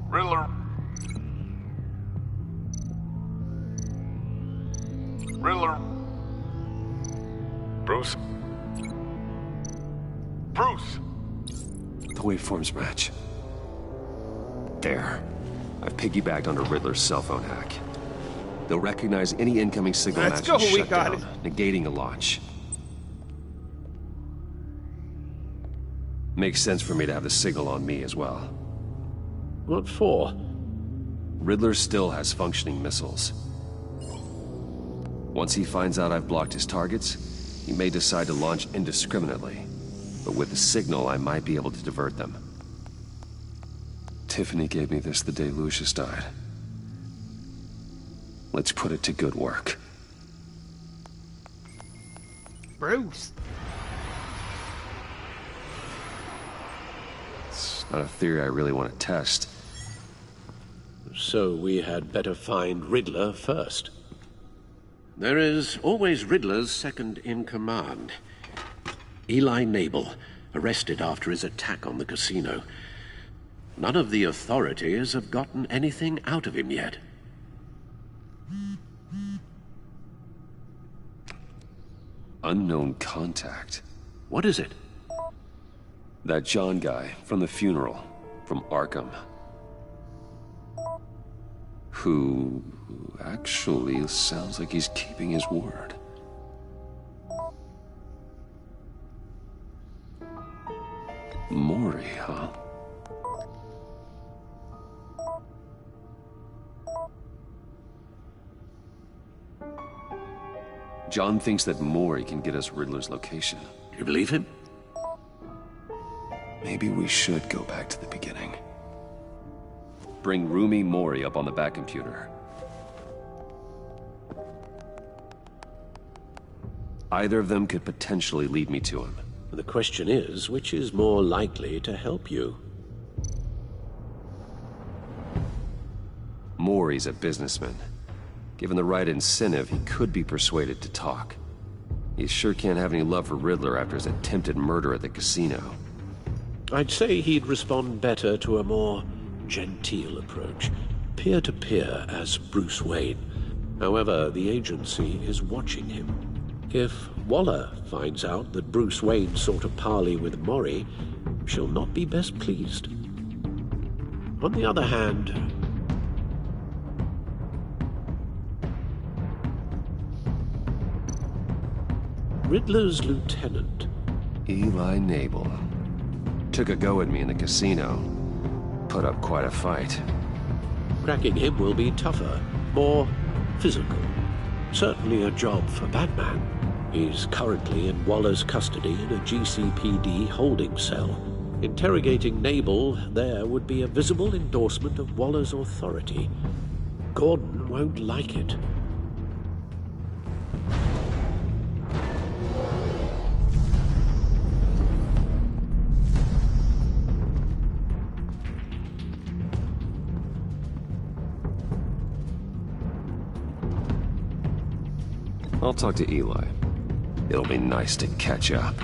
Riddler. Riddler. Bruce. Bruce. The waveforms match. There. I've piggybacked onto Riddler's cell phone hack. They'll recognize any incoming signal match and shut down, negating a launch. Makes sense for me to have the signal on me as well. What for? Riddler still has functioning missiles. Once he finds out I've blocked his targets, he may decide to launch indiscriminately. But with the signal, I might be able to divert them. Tiffany gave me this the day Lucius died. Let's put it to good work. Bruce. It's not a theory I really want to test. So we had better find Riddler first. There is always Riddler's second in command. Eli Nabel, arrested after his attack on the casino. None of the authorities have gotten anything out of him yet. Unknown contact. What is it? That John guy from the funeral, from Arkham. Who actually sounds like he's keeping his word. Maury, huh? John thinks that Maury can get us Riddler's location. Do you believe him? Maybe we should go back to the beginning. Bring Rumi Maury up on the back computer. Either of them could potentially lead me to him. The question is, which is more likely to help you? Maury's a businessman. Given the right incentive, he could be persuaded to talk. He sure can't have any love for Riddler after his attempted murder at the casino. I'd say he'd respond better to a more genteel approach, peer-to-peer as Bruce Wayne. However, the agency is watching him. If Waller finds out that Bruce Wayne sought a parley with Maury, she'll not be best pleased. On the other hand, Riddler's lieutenant, Eli Nabel, took a go at me in the casino. Put up quite a fight. Cracking him will be tougher, more physical. Certainly a job for Batman. He's currently in Waller's custody in a GCPD holding cell. Interrogating Nabel there would be a visible endorsement of Waller's authority. Gordon won't like it. I'll talk to Eli. It'll be nice to catch up.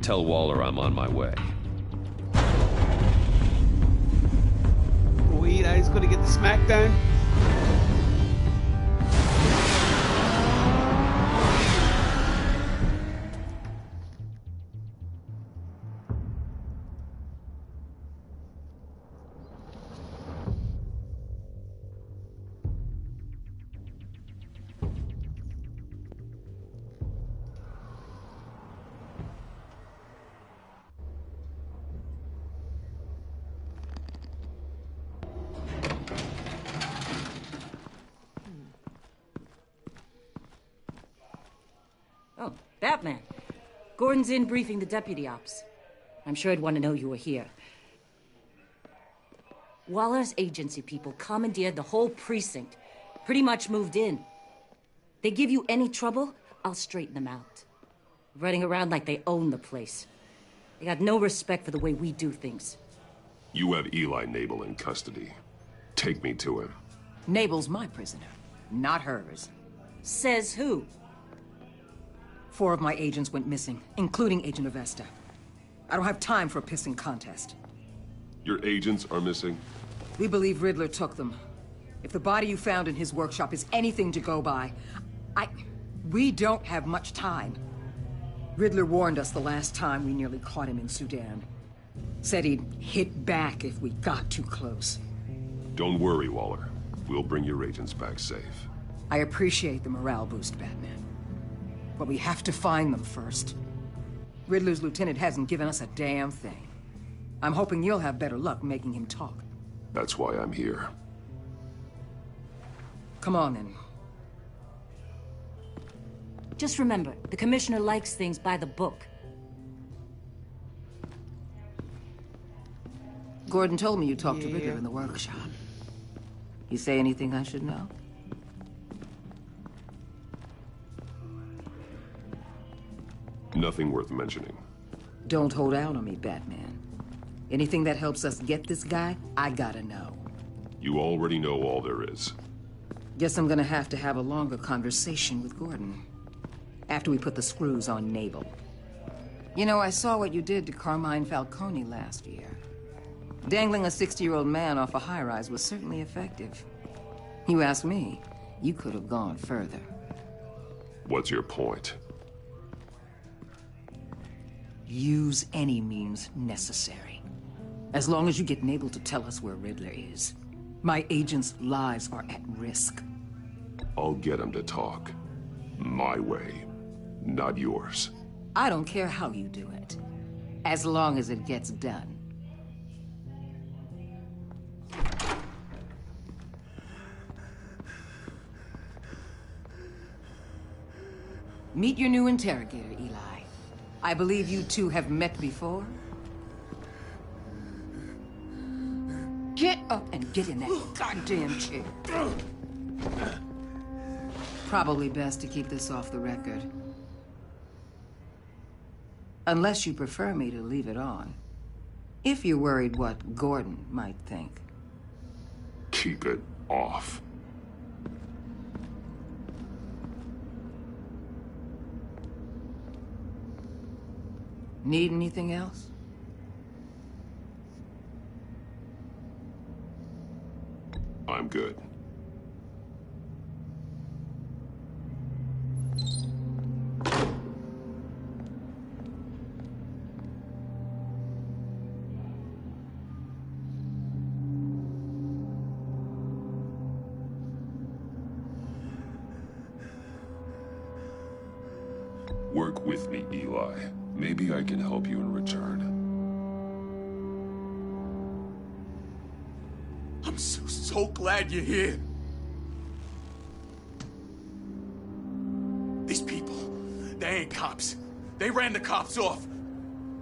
Tell Waller I'm on my way. Oh, Eli's gonna get the smackdown. Oh, Batman. Gordon's in briefing the deputy ops. I'm sure I'd want to know you were here. Waller's agency people commandeered the whole precinct. Pretty much moved in. They give you any trouble, I'll straighten them out. Running around like they own the place. They got no respect for the way we do things. You have Eli Nabel in custody. Take me to him. Nabel's my prisoner, not hers. Says who? 4 of my agents went missing, including Agent Avesta. I don't have time for a pissing contest. Your agents are missing? We believe Riddler took them. If the body you found in his workshop is anything to go by, we don't have much time. Riddler warned us the last time we nearly caught him in Sudan. Said he'd hit back if we got too close. Don't worry, Waller. We'll bring your agents back safe. I appreciate the morale boost, Batman. But we have to find them first. Riddler's lieutenant hasn't given us a damn thing. I'm hoping you'll have better luck making him talk. That's why I'm here. Come on, then. Just remember, the commissioner likes things by the book. Gordon told me you talked to Riddler in the workshop. You say anything I should know? Nothing worth mentioning. Don't hold out on me, Batman. Anything that helps us get this guy, I gotta know. You already know all there is. Guess I'm gonna have to have a longer conversation with Gordon. After we put the screws on Nabel. You know, I saw what you did to Carmine Falcone last year. Dangling a 60-year-old man off a high-rise was certainly effective. You ask me, you could have gone further. What's your point? Use any means necessary. As long as you get Nabel to tell us where Riddler is. My agents' lives are at risk. I'll get him to talk. My way, not yours. I don't care how you do it. As long as it gets done. Meet your new interrogator, Eli. I believe you two have met before. Get up and get in that goddamn chair. Probably best to keep this off the record. Unless you prefer me to leave it on. If you're worried what Gordon might think. Keep it off. Need anything else? I'm good. Work with me, Eli. Maybe I can help you in return. I'm so glad you're here. These people, they ain't cops. They ran the cops off.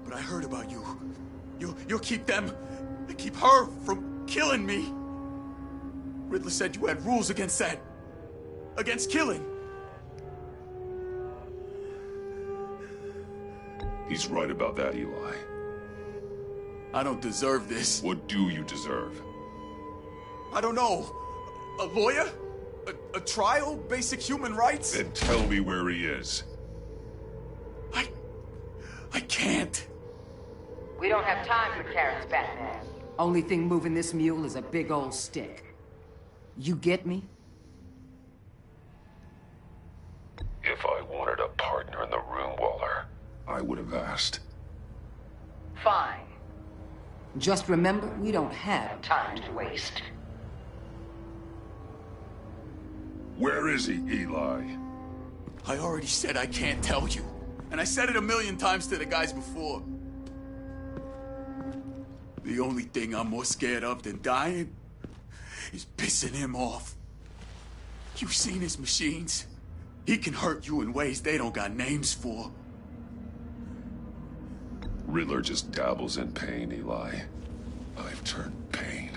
But I heard about you. You'll keep them, keep her from killing me. Riddler said you had rules against that. Against killing. He's right about that, Eli. I don't deserve this. What do you deserve? I don't know. A lawyer? A trial? Basic human rights? Then tell me where he is. I can't. We don't have time for carrots, Batman. Only thing moving this mule is a big old stick. You get me? If I wanted a partner in the room, Waller, I would have asked. Fine. Just remember, we don't have time to waste. Where is he, Eli? I already said I can't tell you. And I said it 1,000,000 times to the guys before. The only thing I'm more scared of than dying is pissing him off. You've seen his machines. He can hurt you in ways they don't got names for. Riddler just dabbles in pain, Eli. I've turned pain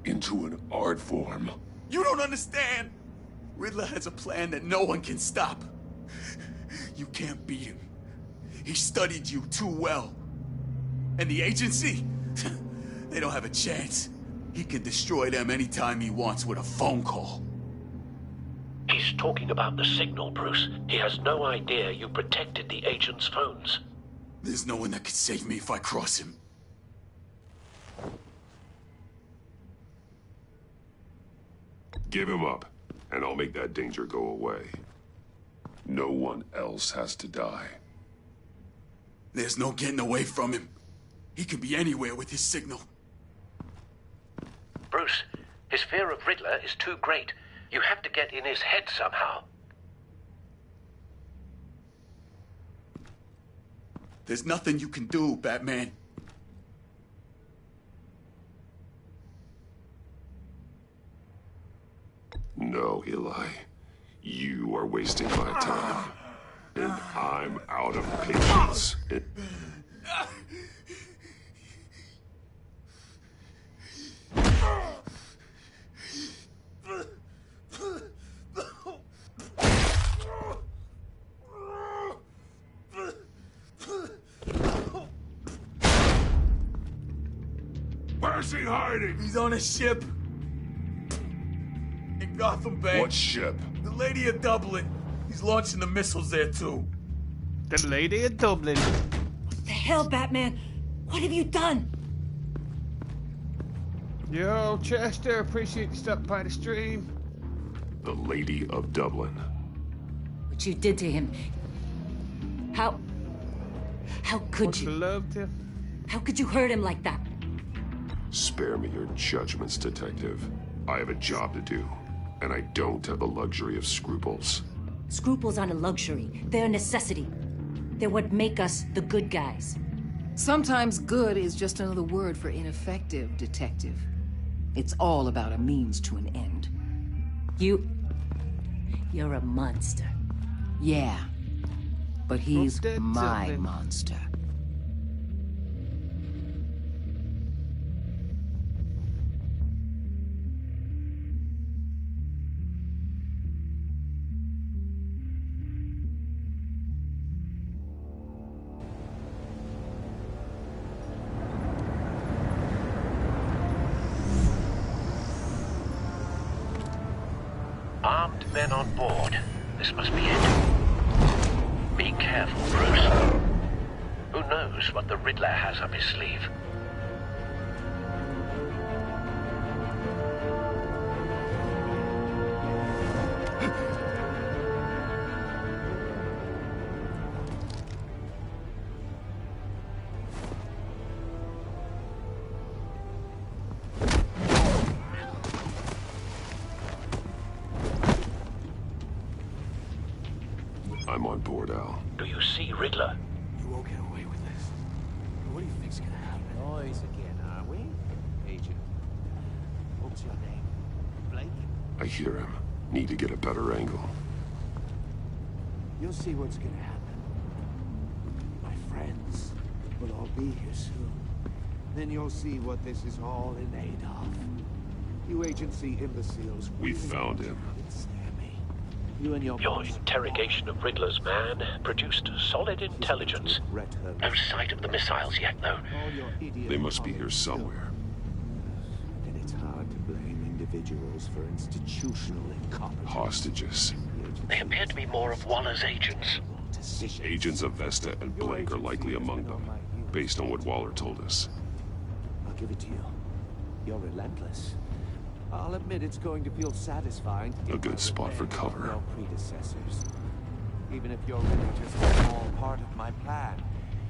into an art form. You don't understand! Riddler has a plan that no one can stop. You can't beat him. He studied you too well. And the agency? They don't have a chance. He can destroy them anytime he wants with a phone call. He's talking about the signal, Bruce. He has no idea you protected the agent's phones. There's no one that can save me if I cross him. Give him up, and I'll make that danger go away. No one else has to die. There's no getting away from him. He can be anywhere with his signal. Bruce, his fear of Riddler is too great. You have to get in his head somehow. There's nothing you can do, Batman. No, Eli. You are wasting my time. And I'm out of patience. Where's he hiding? He's on a ship. In Gotham Bay. What ship? The Lady of Dublin. He's launching the missiles there, too. The Lady of Dublin. What the hell, Batman? What have you done? Yo, Chester, appreciate you stopping by the stream. The Lady of Dublin. What you did to him. How could you? Loved him. How could you hurt him like that? Spare me your judgments, Detective. I have a job to do, and I don't have the luxury of scruples. Scruples aren't a luxury. They're a necessity. They're what make us the good guys. Sometimes good is just another word for ineffective, Detective. It's all about a means to an end. You're a monster. Yeah, but he's my monster. Armed men on board. This must be it. Be careful, Bruce. Who knows what the Riddler has up his sleeve? I'm on board, Al. Do you see Riddler? You won't get away with this. What do you think's gonna happen? Noise again, are we? Agent. What's your name? Blake? I hear him. Need to get a better angle. You'll see what's gonna happen. My friends will all be here soon. Then you'll see what this is all in aid of. You agency imbeciles. We found him. You and your interrogation of Riddler's man produced solid intelligence. No sight of the missiles yet, though. They must be here somewhere. And it's hard to blame individuals for institutional incompetence. Hostages. They appear to be more of Waller's agents. Agents of Vesta and Blake are likely among them, based on what Waller told us. I'll give it to you. You're relentless. I'll admit it's going to feel satisfying to A good spot for cover. your predecessors. Even if you're really just a small part of my plan.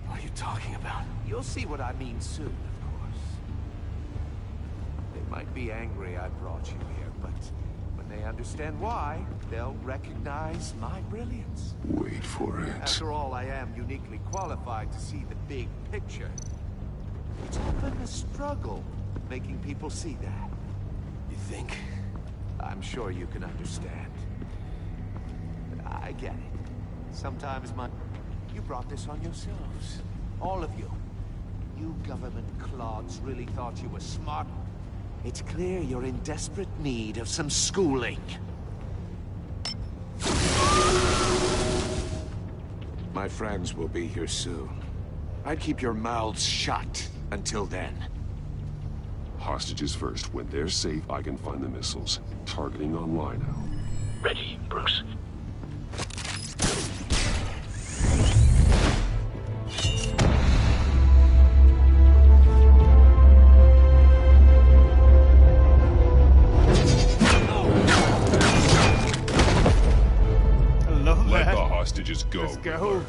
What are you talking about? You'll see what I mean soon, of course. They might be angry I brought you here, but when they understand why, they'll recognize my brilliance. Wait for it. After all, I am uniquely qualified to see the big picture. It's often a struggle making people see that. You think? I'm sure you can understand. But I get it. Sometimes you brought this on yourselves. All of you. You government clods really thought you were smart. It's clear you're in desperate need of some schooling. My friends will be here soon. I'd keep your mouths shut until then. Hostages first. When they're safe, I can find the missiles. Targeting online now. Ready, Bruce. Let the hostages go. Let's go.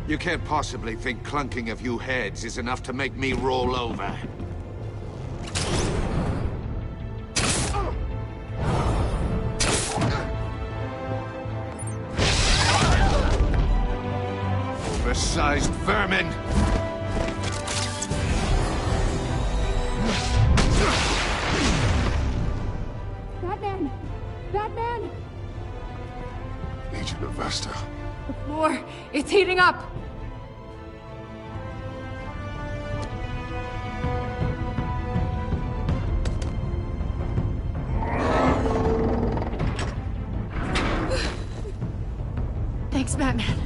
You can't possibly think clunking a few heads is enough to make me roll over. Oversized vermin! Batman! Batman! Agent Avesta. The floor, it's heating up! Thanks, Batman.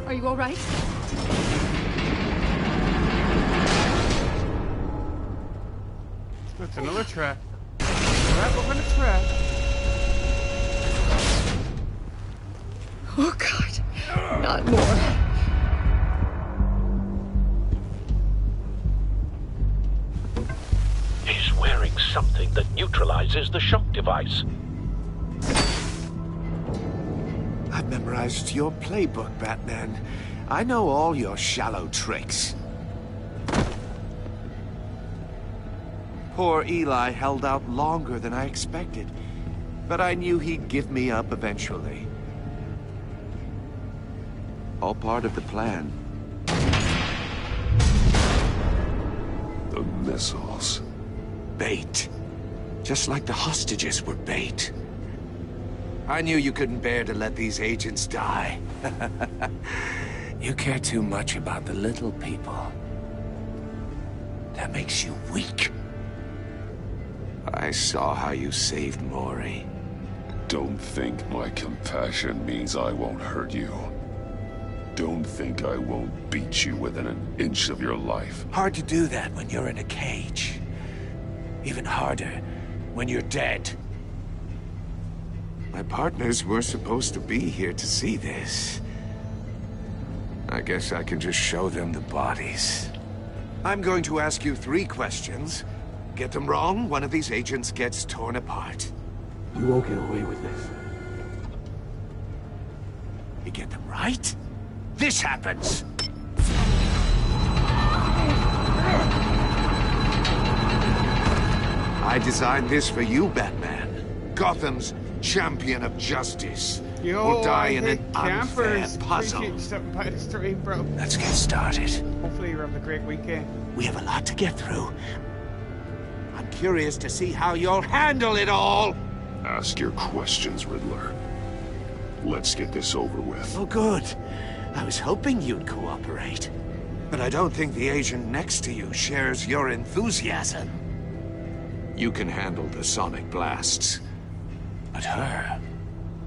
Are you all right? That's another trap. Trap within a trap. Oh, God. Not more. He's wearing something that neutralizes the shock device. I've memorized your playbook, Batman. I know all your shallow tricks. Poor Eli held out longer than I expected, but I knew he'd give me up eventually. All part of the plan. The missiles. Bait. Just like the hostages were bait. I knew you couldn't bear to let these agents die. You care too much about the little people. That makes you weak. I saw how you saved Maury. Don't think my compassion means I won't hurt you. Don't think I won't beat you within an inch of your life. Hard to do that when you're in a cage. Even harder when you're dead. My partners were supposed to be here to see this. I guess I can just show them the bodies. I'm going to ask you 3 questions. Get them wrong, one of these agents gets torn apart. You won't get away with this. You get them right, this happens! I designed this for you, Batman. Gotham's champion of justice. Will die in an unfair puzzle. Bro. Let's get started. Hopefully you're having a great weekend. We have a lot to get through. I'm curious to see how you'll handle it all. Ask your questions, Riddler. Let's get this over with. Oh, good. I was hoping you'd cooperate. But I don't think the agent next to you shares your enthusiasm. You can handle the sonic blasts. But her...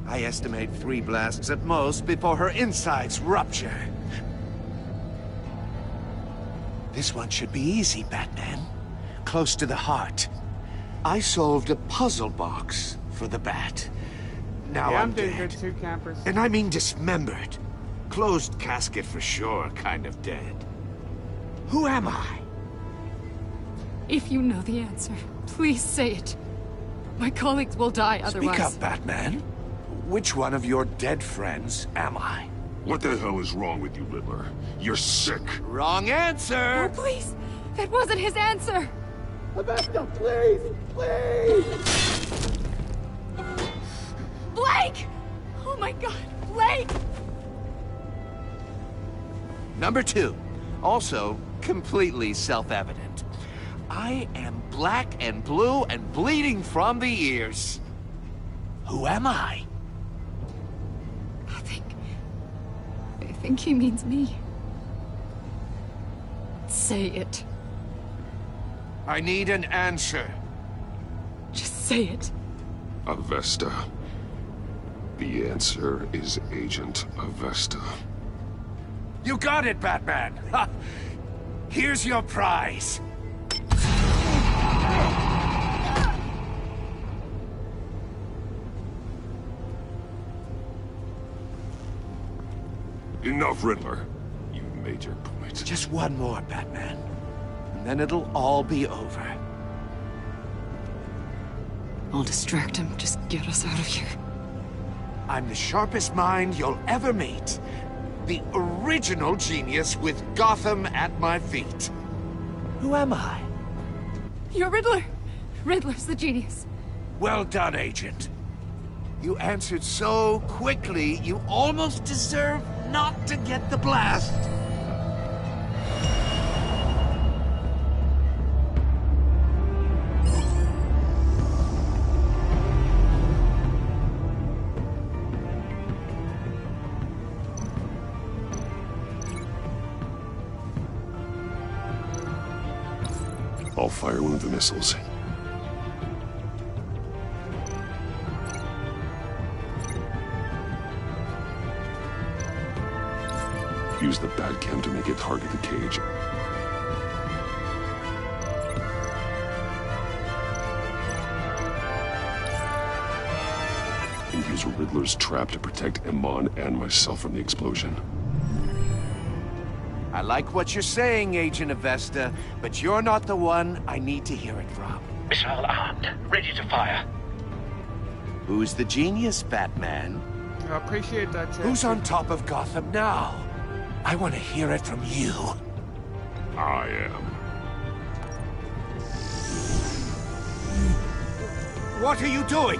I estimate 3 blasts at most before her insides rupture. This one should be easy, Batman. Close to the heart. I solved a puzzle box for the Bat. Now yeah, I'm doing dead. good too, campers. And I mean dismembered. Closed casket for sure, kind of dead. Who am I? If you know the answer, please say it. My colleagues will die otherwise. Speak up, Batman. Which one of your dead friends am I? What the hell is wrong with you, Riddler? You're sick. Wrong answer! Oh, please! That wasn't his answer! Avesta, please! Please! Blake! Oh my God, Blake! Number 2. Also, completely self-evident. I am black and blue and bleeding from the ears. Who am I? I think he means me. Say it. I need an answer. Just say it. Avesta. The answer is Agent Avesta. You got it, Batman! Ha! Here's your prize. Enough, Riddler. You've made your point. Just one more, Batman. And then it'll all be over. I'll distract him. Just get us out of here. I'm the sharpest mind you'll ever meet. The original genius with Gotham at my feet. Who am I? You're Riddler. Riddler's the genius. Well done, Agent. You answered so quickly, you almost deserve not to get the blast. I'll fire one of the missiles. Use the Batcam to make it target the cage. And use Riddler's trap to protect Iman and myself from the explosion. I like what you're saying, Agent Avesta, but you're not the one I need to hear it from. Missile armed, ready to fire. Who's the genius, Batman? I appreciate that, Jeff. Who's on top of Gotham now? I want to hear it from you. I am. What are you doing?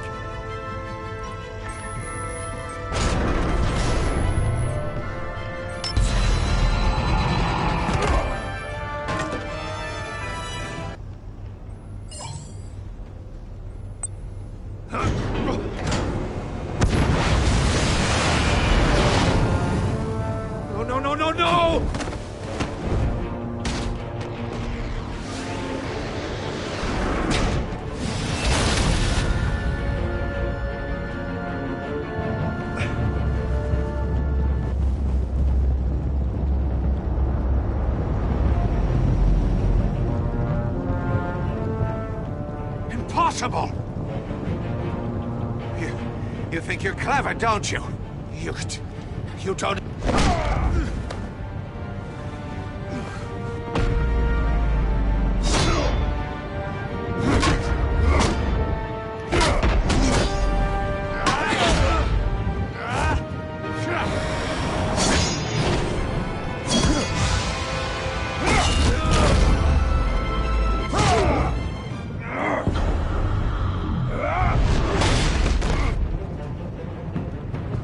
Impossible! You think you're clever, don't you? You don't...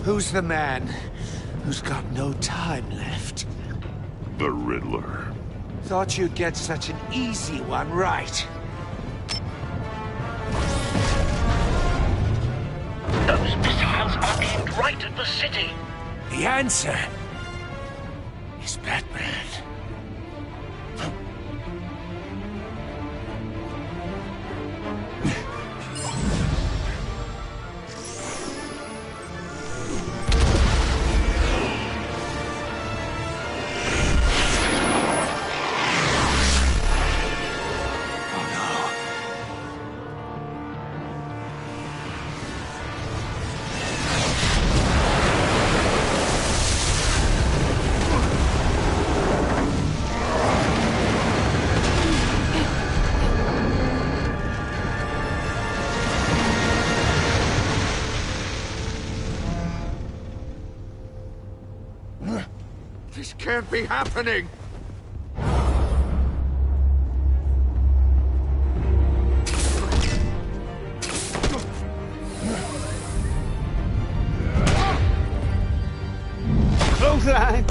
Who's the man who's got no time left? The Riddler. Thought you'd get such an easy one right. Those missiles are aimed right at the city. The answer is Batman. This can't be happening! Close line!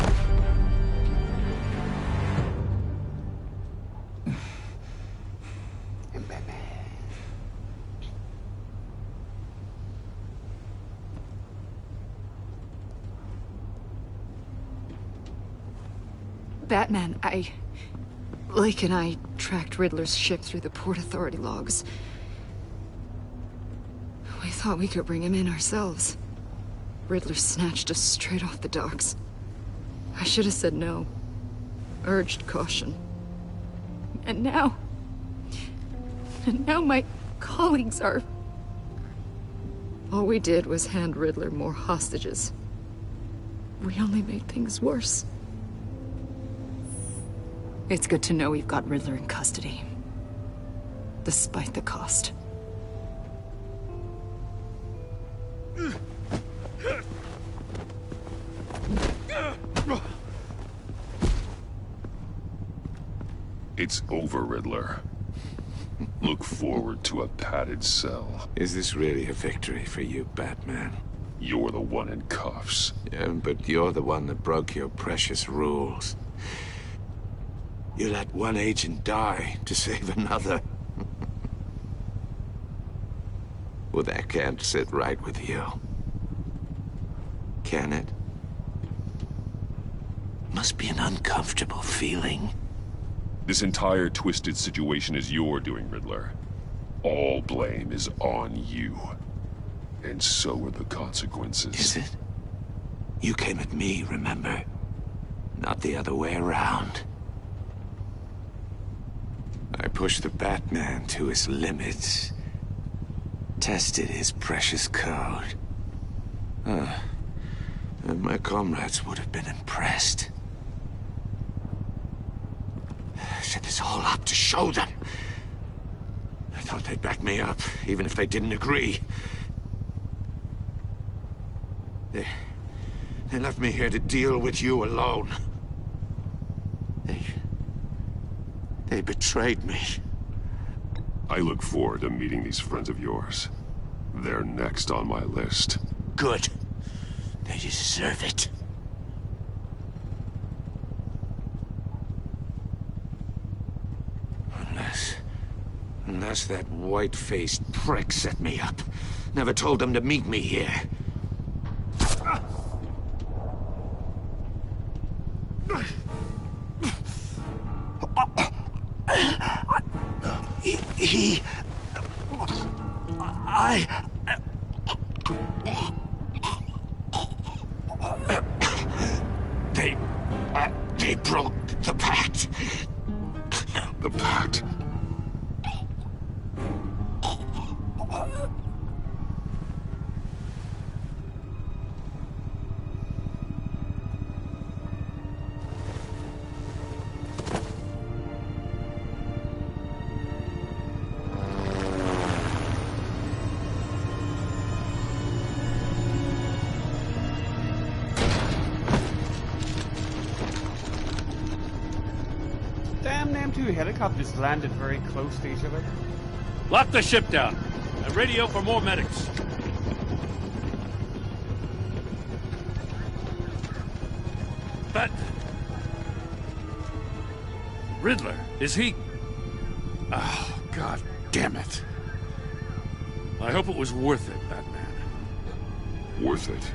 Batman, Lake and I tracked Riddler's ship through the Port Authority logs. We thought we could bring him in ourselves. Riddler snatched us straight off the docks. I should have said no. Urged caution. And now my colleagues are... All we did was hand Riddler more hostages. We only made things worse. It's good to know we've got Riddler in custody. Despite the cost. It's over, Riddler. Look forward to a padded cell. Is this really a victory for you, Batman? You're the one in cuffs. Yeah, but you're the one that broke your precious rules. You let one agent die to save another. Well, that can't sit right with you. Can it? Must be an uncomfortable feeling. This entire twisted situation is your doing, Riddler. All blame is on you. And so are the consequences. Is it? You came at me, remember? Not the other way around. I pushed the Batman to his limits. Tested his precious code. And my comrades would have been impressed. I set this all up to show them. I thought they'd back me up, even if they didn't agree. They left me here to deal with you alone. They betrayed me. I look forward to meeting these friends of yours. They're next on my list. Good. They deserve it. Unless that white-faced prick set me up. Never told them to meet me here. They broke the pact. The pact? Two helicopters landed very close to each other. Lock the ship down and radio for more medics. But Riddler, is he? Oh, God damn it. I hope it was worth it, Batman. Worth it?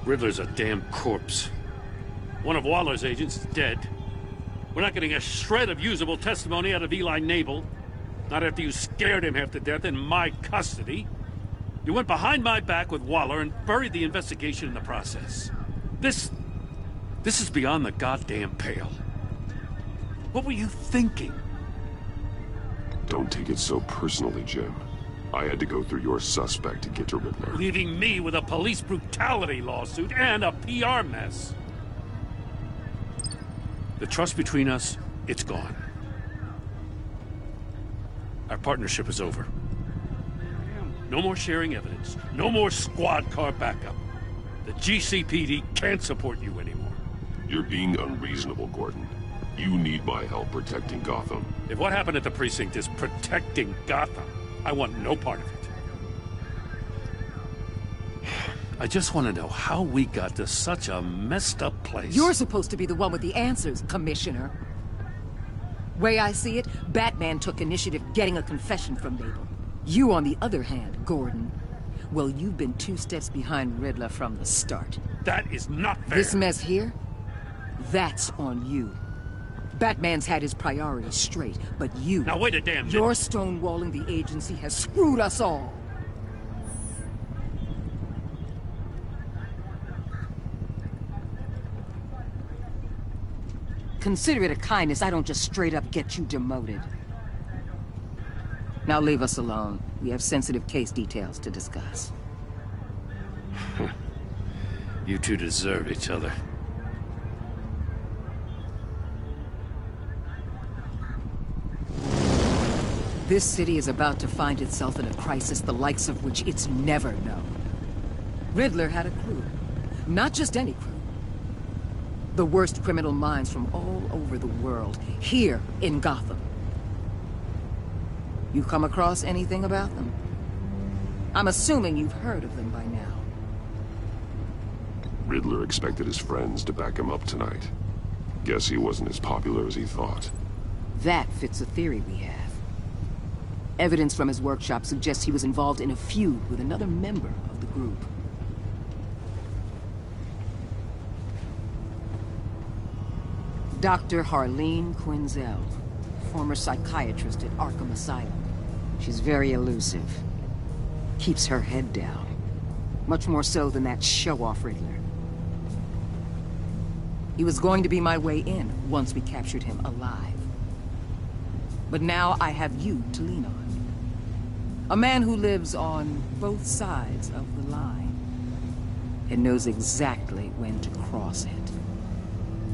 Riddler's a damn corpse. One of Waller's agents is dead. We're not getting a shred of usable testimony out of Eli Nabel. Not after you scared him half to death in my custody. You went behind my back with Waller and buried the investigation in the process. This is beyond the goddamn pale. What were you thinking? Don't take it so personally, Jim. I had to go through your suspect to get to Riddler. Leaving me with a police brutality lawsuit and a PR mess. The trust between us, it's gone. Our partnership is over. No more sharing evidence. No more squad car backup. The GCPD can't support you anymore. You're being unreasonable, Gordon. You need my help protecting Gotham. If what happened at the precinct is protecting Gotham, I want no part of it. I just want to know how we got to such a messed up place. You're supposed to be the one with the answers, Commissioner. Way I see it, Batman took initiative getting a confession from Nabel. You, on the other hand, Gordon, well, you've been 2 steps behind Riddler from the start. That is not fair. This mess here, That's on you. Batman's had his priorities straight, but you... Now wait a damn minute. Your stonewalling the agency has screwed us all. Consider it a kindness I don't just straight up get you demoted. Now leave us alone. We have sensitive case details to discuss. You two deserve each other. This city is about to find itself in a crisis the likes of which it's never known. Riddler had a crew. Not just any crew. The worst criminal minds from all over the world, here in Gotham. You come across anything about them? I'm assuming you've heard of them by now. Riddler expected his friends to back him up tonight. Guess he wasn't as popular as he thought. That fits a theory we have. Evidence from his workshop suggests he was involved in a feud with another member of the group. Dr. Harleen Quinzel, former psychiatrist at Arkham Asylum. She's very elusive. Keeps her head down. Much more so than that show-off Riddler. He was going to be my way in once we captured him alive. But now I have you to lean on. A man who lives on both sides of the line and knows exactly when to cross it.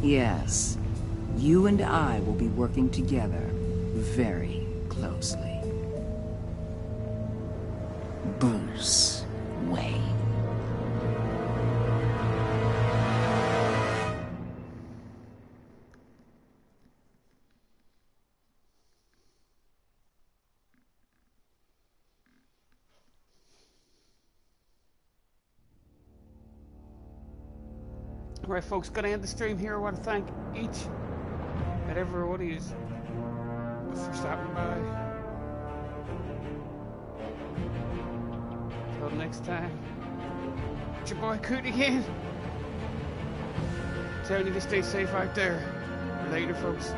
Yes, you and I will be working together very closely. Bruce Wayne. Alright folks, gonna end the stream here. I want to thank each and everybody for stopping by. Till next time, it's your boy Coot again. Telling you to stay safe out there. Later folks.